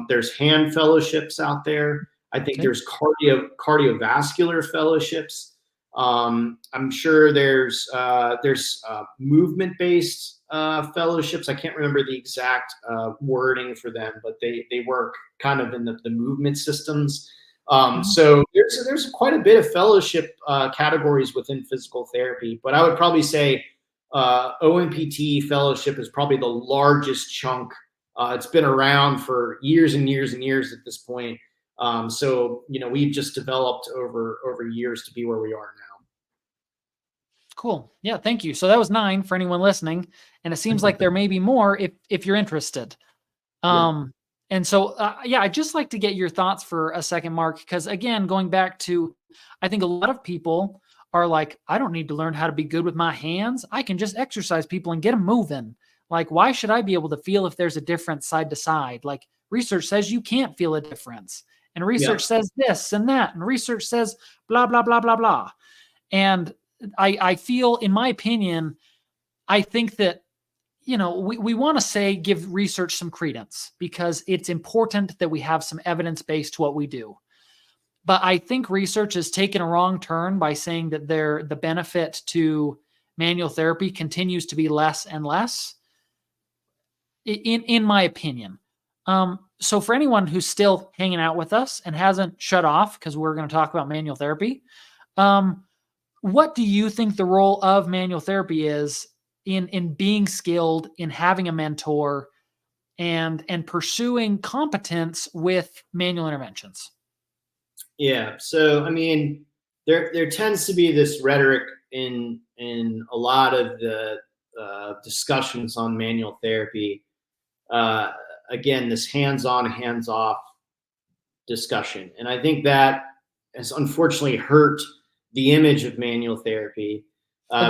There's hand fellowships out there. I think there's cardiovascular fellowships. I'm sure there's movement-based fellowships. I can't remember the exact wording for them, but they work kind of in the movement systems. So there's quite a bit of fellowship categories within physical therapy, but I would probably say OMPT fellowship is probably the largest chunk. It's been around for years and years and years at this point. So we've just developed over years to be where we are now. Cool. Yeah, thank you. So that was 9 for anyone listening, and it seems like there may be more if you're interested. And so, I'd just like to get your thoughts for a second, Mark, because again, going back to, I think a lot of people are like, I don't need to learn how to be good with my hands. I can just exercise people and get them moving. Like, why should I be able to feel if there's a difference side to side? Like, research says you can't feel a difference, and research says this and that, and research says blah, blah, blah, blah, blah. And I feel, in my opinion, I think that, we want to say give research some credence because it's important that we have some evidence base to what we do. But I think research has taken a wrong turn by saying that the benefit to manual therapy continues to be less and less, in my opinion. So for anyone who's still hanging out with us and hasn't shut off, because we're going to talk about manual therapy, what do you think the role of manual therapy is in being skilled, in having a mentor, and pursuing competence with manual interventions? Yeah. So, I mean, there tends to be this rhetoric in a lot of the discussions on manual therapy. Again, this hands-on, hands-off discussion, and I think that has unfortunately hurt the image of manual therapy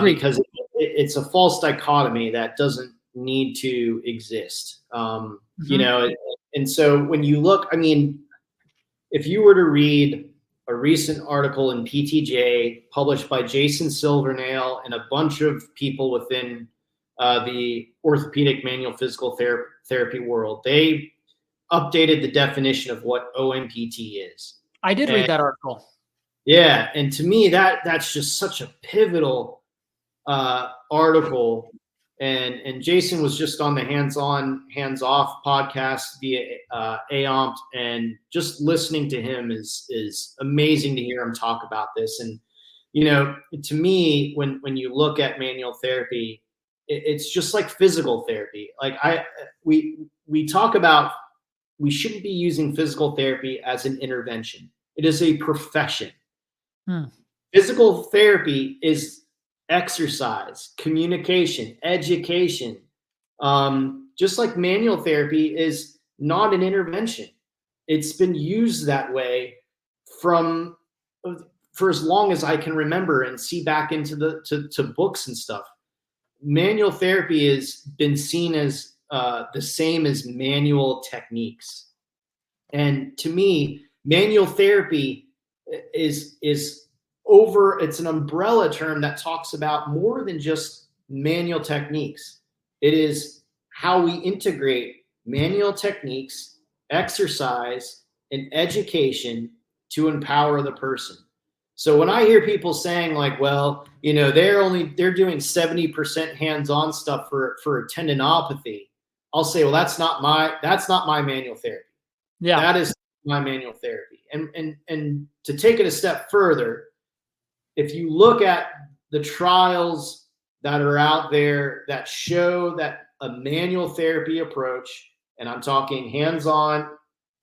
because it's a false dichotomy that doesn't need to exist. And so when you look, I mean, if you were to read a recent article in PTJ published by Jason Silvernail and a bunch of people within the orthopedic manual physical therapy world, they updated the definition of what OMPT is. I did read that article. Yeah, and to me, that's just such a pivotal article And Jason was just on the hands-on, hands-off podcast via AOMPT, and just listening to him is amazing to hear him talk about this. And to me, when you look at manual therapy, it's just like physical therapy. Like we talk about, we shouldn't be using physical therapy as an intervention. It is a profession. Physical therapy is exercise, communication, education. Just like manual therapy is not an intervention. It's been used that way for as long as I can remember and see back into to books and stuff. Manual therapy has been seen as the same as manual techniques. And to me, manual therapy is it's an umbrella term that talks about more than just manual techniques. It is how we integrate manual techniques, exercise, and education to empower the person. So when I hear people saying like, well, they're doing 70% hands-on stuff for a tendinopathy, I'll say, well, that's not my manual therapy. Yeah. That is my manual therapy. And to take it a step further, if you look at the trials that are out there that show that a manual therapy approach, and I'm talking hands-on,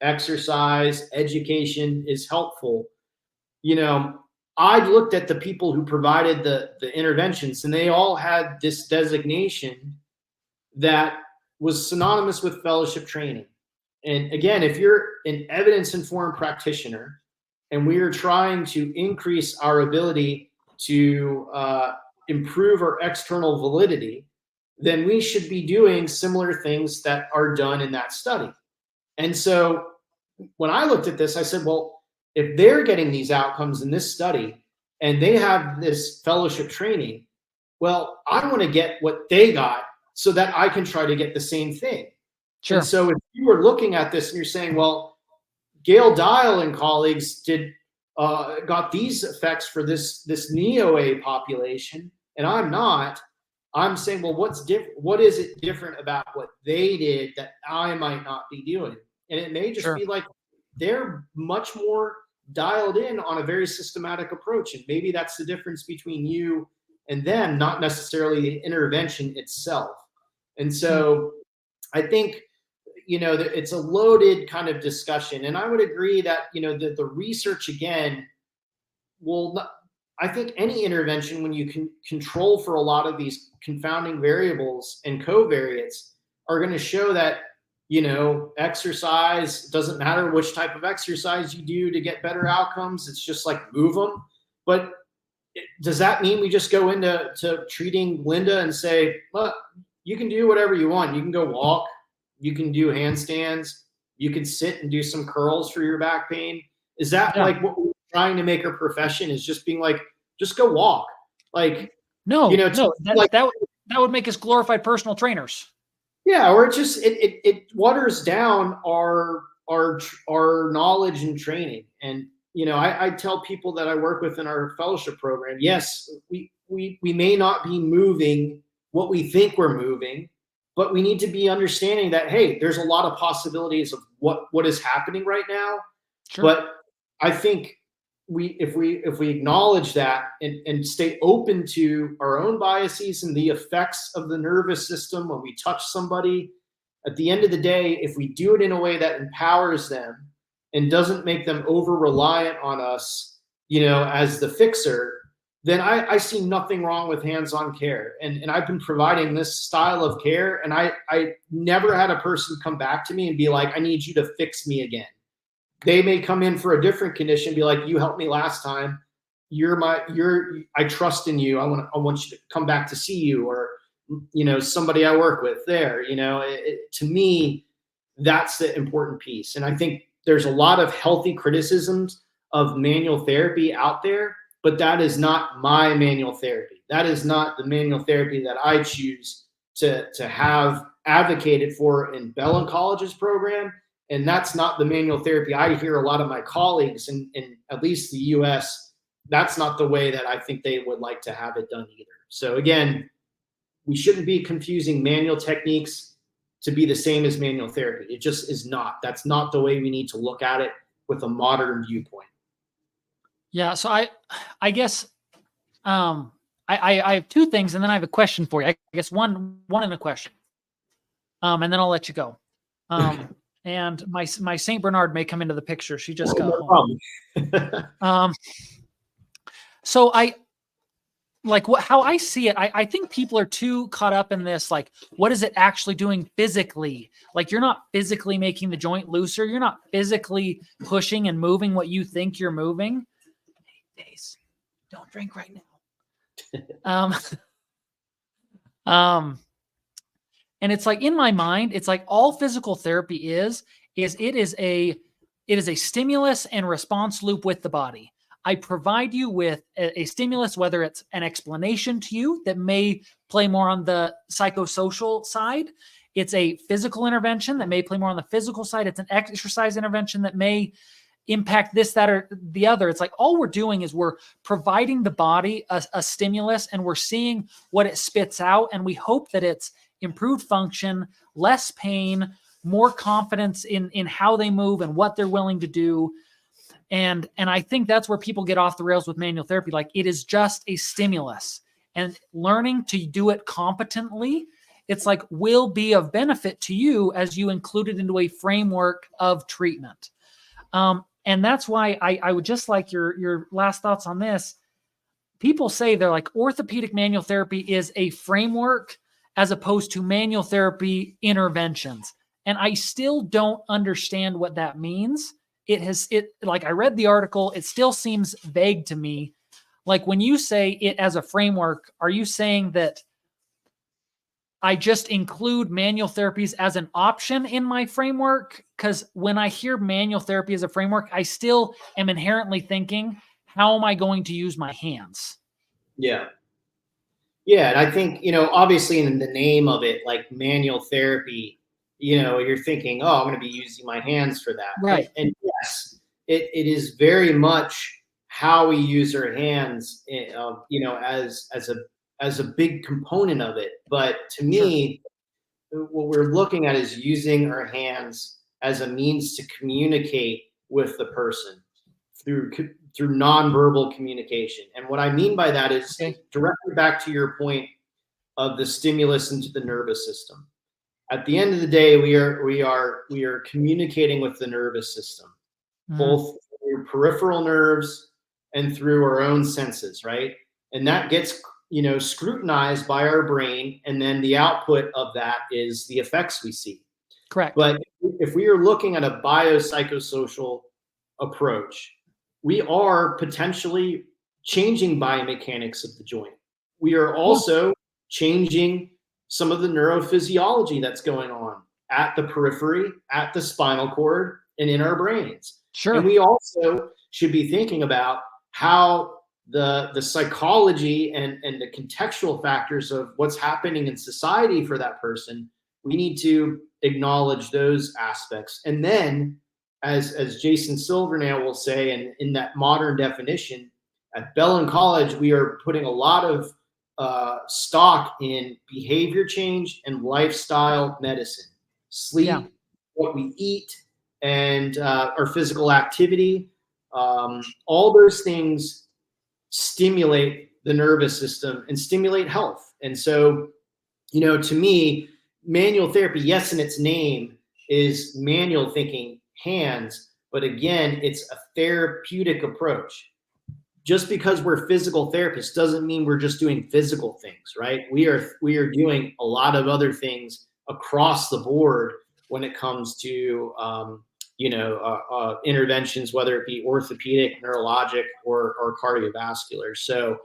exercise, education is helpful. I looked at the people who provided the interventions, and they all had this designation that was synonymous with fellowship training. And again, if you're an evidence-informed practitioner and we are trying to increase our ability to improve our external validity, then we should be doing similar things that are done in that study. And so when I looked at this, I said, well, if they're getting these outcomes in this study and they have this fellowship training, well, I want to get what they got so that I can try to get the same thing. Sure. And so if you were looking at this and you're saying, well, Gail Dial and colleagues got these effects for this NEOA population, and I'm not, I'm saying, well, what's different? What is it different about what they did that I might not be doing? And it may just be like they're much more dialed in on a very systematic approach. And maybe that's the difference between you and them, not necessarily the intervention itself. And so I think, it's a loaded kind of discussion. And I would agree that, the research, again, I think any intervention, when you can control for a lot of these confounding variables and covariates, are going to show that, exercise doesn't matter which type of exercise you do to get better outcomes. It's just like move them. But does that mean we just go into treating Linda and say, well, you can do whatever you want. You can go walk. You can do handstands. You can sit and do some curls for your back pain. Is that like what we're trying to make our profession, is just being like, just go walk? Like, no, that would make us glorified personal trainers. Yeah. Or it waters down our knowledge and training. And, I tell people that I work with in our fellowship program, yes, we may not be moving what we think we're moving, but we need to be understanding that, hey, there's a lot of possibilities of what is happening right now. Sure. But I think if we acknowledge that and stay open to our own biases and the effects of the nervous system when we touch somebody, at the end of the day, if we do it in a way that empowers them and doesn't make them over reliant on us, as the fixer, then I see nothing wrong with hands-on care. And I've been providing this style of care, and I never had a person come back to me and be like, I need you to fix me again. They may come in for a different condition, be like, you helped me last time. I trust in you. I want you to come back to see you, or, somebody I work with there, to me, that's the important piece. And I think there's a lot of healthy criticisms of manual therapy out there, but that is not my manual therapy. That is not the manual therapy that I choose to have advocated for in Bellin College's program. And that's not the manual therapy I hear a lot of my colleagues in at least the US, that's not the way that I think they would like to have it done either. So again, we shouldn't be confusing manual techniques to be the same as manual therapy. It just is not. That's not the way we need to look at it with a modern viewpoint. Yeah. So I guess, I have two things, and then I have a question for you. I guess one and a question. And then I'll let you go. And my Saint Bernard may come into the picture. She just got home. So how I see it, I think people are too caught up in this, like, what is it actually doing physically? Like, you're not physically making the joint looser. You're not physically pushing and moving what you think you're moving. Hey, Dace, don't drink right now. And it's like, in my mind, it's like all physical therapy is it is a stimulus and response loop with the body. I provide you with a stimulus, whether it's an explanation to you that may play more on the psychosocial side. It's a physical intervention that may play more on the physical side. It's an exercise intervention that may impact this, that, or the other. It's like, all we're doing is we're providing the body a stimulus, and we're seeing what it spits out. And we hope that it's improved function, less pain, more confidence in how they move and what they're willing to do. And I think that's where people get off the rails with manual therapy. Like, it is just a stimulus, and learning to do it competently, it's like, will be of benefit to you as you include it into a framework of treatment. And that's why I would just like your last thoughts on this. People say they're like, orthopedic manual therapy is a framework as opposed to manual therapy interventions. And I still don't understand what that means. Like, I read the article, it still seems vague to me. Like, when you say it as a framework, are you saying that I just include manual therapies as an option in my framework? Because when I hear manual therapy as a framework, I still am inherently thinking, how am I going to use my hands? Yeah. Yeah. And I think, obviously in the name of it, like manual therapy, you're thinking, oh, I'm going to be using my hands for that. Right. And yes, it is very much how we use our hands, as a big component of it. But to me, what we're looking at is using our hands as a means to communicate with the person through nonverbal communication. And what I mean by that is directly back to your point of the stimulus into the nervous system. At the end of the day, we are communicating with the nervous system, both through peripheral nerves and through our own senses, right? And that gets scrutinized by our brain, and then the output of that is the effects we see. Correct. But if we are looking at a biopsychosocial approach, we are potentially changing biomechanics of the joint. We are also changing some of the neurophysiology that's going on at the periphery, at the spinal cord, and in our brains. Sure. And we also should be thinking about how the psychology and the contextual factors of what's happening in society for that person, we need to acknowledge those aspects. And then, as Jason Silvernail will say, and in that modern definition, at Bellin College, we are putting a lot of stock in behavior change and lifestyle medicine, sleep, what we eat, and our physical activity. All those things stimulate the nervous system and stimulate health. And so, to me, manual therapy, yes, in its name is manual thinking, hands, but again, it's a therapeutic approach. Just because we're physical therapists doesn't mean we're just doing physical things, right? We are doing a lot of other things across the board when it comes to interventions, whether it be orthopedic, neurologic, or cardiovascular. So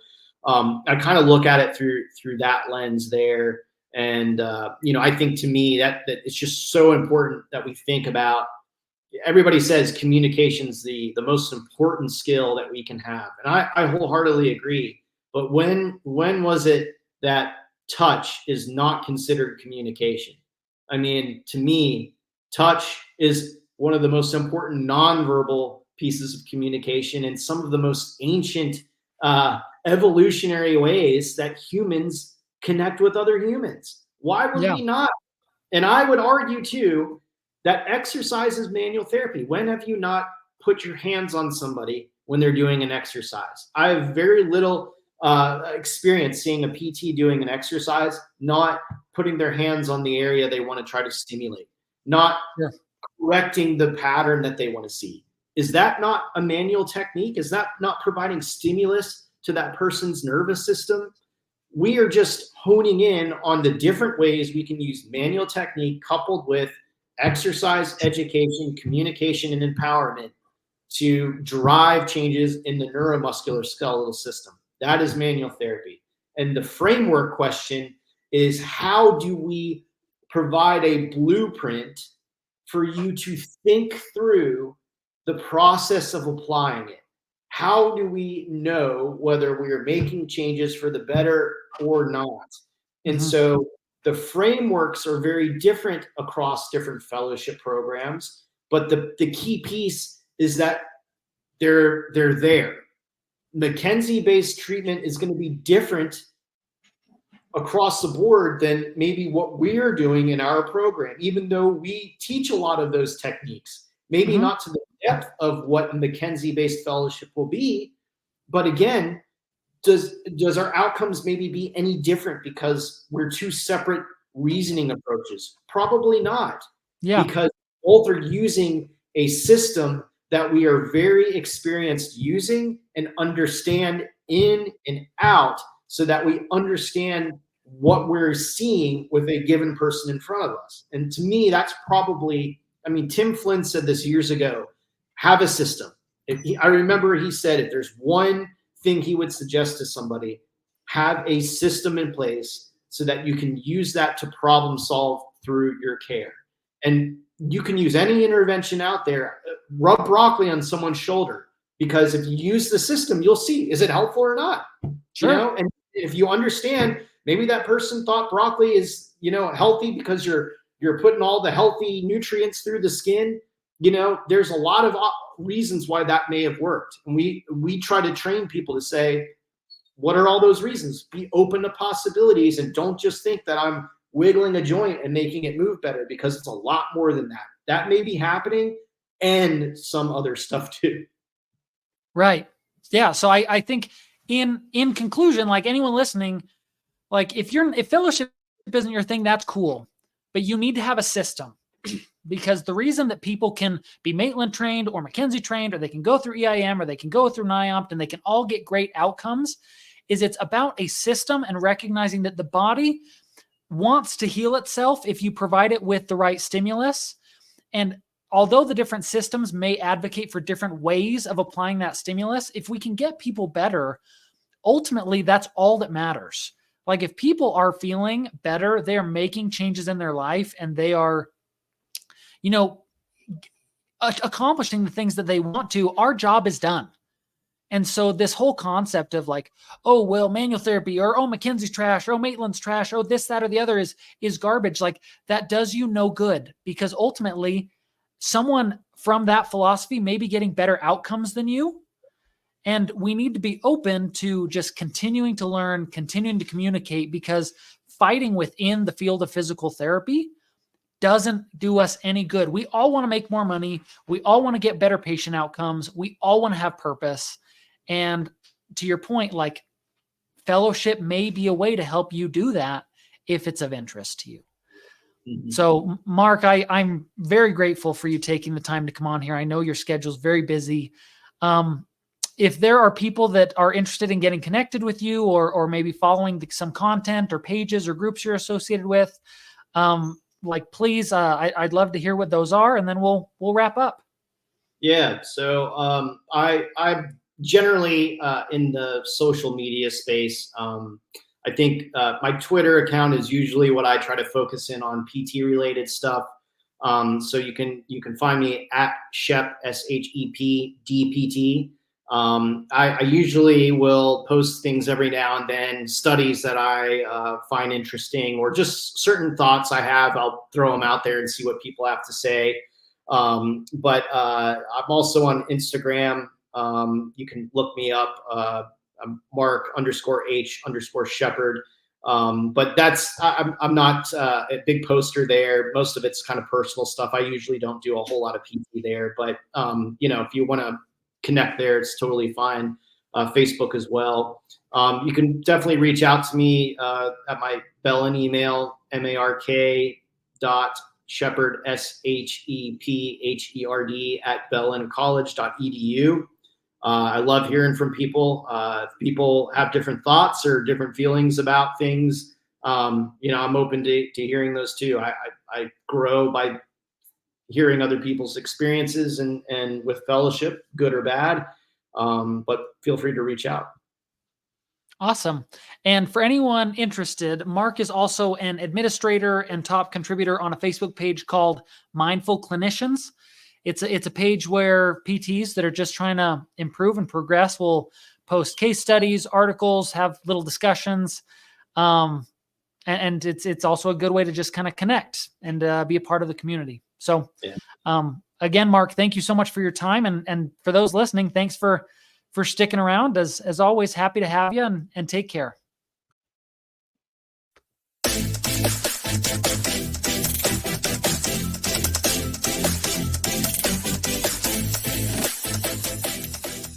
I kind of look at it through that lens there. And I think, to me, that it's just so important that we think about. Everybody says communication's the most important skill that we can have, and I wholeheartedly agree. But when was it that touch is not considered communication? I mean, to me, touch is one of the most important nonverbal pieces of communication, and some of the most ancient evolutionary ways that humans connect with other humans. Why would Yeah. we not? And I would argue too that exercise is manual therapy. When have you not put your hands on somebody when they're doing an exercise? I have very little experience seeing a PT doing an exercise, not putting their hands on the area they want to try to stimulate, not Yeah. correcting the pattern that they want to see. Is that not a manual technique? Is that not providing stimulus to that person's nervous system? We are just honing in on the different ways we can use manual technique coupled with exercise, education, communication, and empowerment to drive changes in the neuromuscular skeletal system. That is manual therapy. And the framework question is, how do we provide a blueprint for you to think through the process of applying it? How do we know whether we are making changes for the better or not? And Mhm. so the frameworks are very different across different fellowship programs, but the key piece is that they're there. McKenzie-based treatment is going to be different across the board than maybe what we're doing in our program, even though we teach a lot of those techniques, maybe Mhm. not to the depth of what a McKenzie-based fellowship will be. But again, does our outcomes maybe be any different because we're two separate reasoning approaches? Probably not, Yeah. because both are using a system that we are very experienced using and understand in and out, so that we understand what we're seeing with a given person in front of us. And to me, that's probably, I mean, Tim Flynn said this years ago, have a system. I remember he said, if there's one thing he would suggest to somebody, have a system in place so that you can use that to problem solve through your care. And you can use any intervention out there. Rub broccoli on someone's shoulder, because if you use the system, you'll see, is it helpful or not? Sure. And if you understand, maybe that person thought broccoli is, healthy because you're putting all the healthy nutrients through the skin. There's a lot of reasons why that may have worked. And we try to train people to say, what are all those reasons? Be open to possibilities, and don't just think that I'm wiggling a joint and making it move better, because it's a lot more than that. That may be happening, and some other stuff too. Right. Yeah. So I think in conclusion, like anyone listening, like if fellowship isn't your thing, that's cool. But you need to have a system. Because the reason that people can be Maitland trained or McKenzie trained, or they can go through EIM, or they can go through NIOMT, and they can all get great outcomes, is it's about a system and recognizing that the body wants to heal itself if you provide it with the right stimulus. And although the different systems may advocate for different ways of applying that stimulus, if we can get people better, ultimately that's all that matters. Like if people are feeling better, they are making changes in their life, and they are, accomplishing the things that they want to, our job is done. And so this whole concept of like, oh, well, manual therapy, or oh, McKenzie's trash, or oh, Maitland's trash, oh, this, that, or the other is garbage. Like that does you no good, because ultimately someone from that philosophy may be getting better outcomes than you. And we need to be open to just continuing to learn, continuing to communicate, because fighting within the field of physical therapy doesn't do us any good. We all want to make more money. We all want to get better patient outcomes. We all want to have purpose. And to your point, like fellowship may be a way to help you do that if it's of interest to you. Mm-hmm. So Mark, I'm very grateful for you taking the time to come on here. I know your schedule's very busy. If there are people that are interested in getting connected with you, or maybe following some content or pages or groups you're associated with, like please, I'd love to hear what those are, and then we'll wrap up. Yeah. So I'm generally in the social media space. I think my Twitter account is usually what I try to focus in on, PT related stuff. So you can find me at Shep, SHEPDPT. I usually will post things every now and then, studies that I find interesting, or just certain thoughts I have. I'll throw them out there and see what people have to say. But I'm also on Instagram. You can look me up. I'm Mark_H_Shepherd. But I'm not a big poster there. Most of it's kind of personal stuff. I usually don't do a whole lot of PT there, but if you want to connect there, it's totally fine. Facebook as well. You can definitely reach out to me at my Bellin email, mark.shepherd, SHEPHERD @bellincollege.edu. I love hearing from people. If people have different thoughts or different feelings about things, I'm open to hearing those too. I grow by hearing other people's experiences and with fellowship, good or bad. But feel free to reach out. Awesome. And for anyone interested, Mark is also an administrator and top contributor on a Facebook page called Mindful Clinicians. It's a page where PTs that are just trying to improve and progress will post case studies, articles, have little discussions. And it's also a good way to just kind of connect and be a part of the community. So again, Mark, thank you so much for your time. And for those listening, thanks for sticking around. As always, happy to have you, and take care.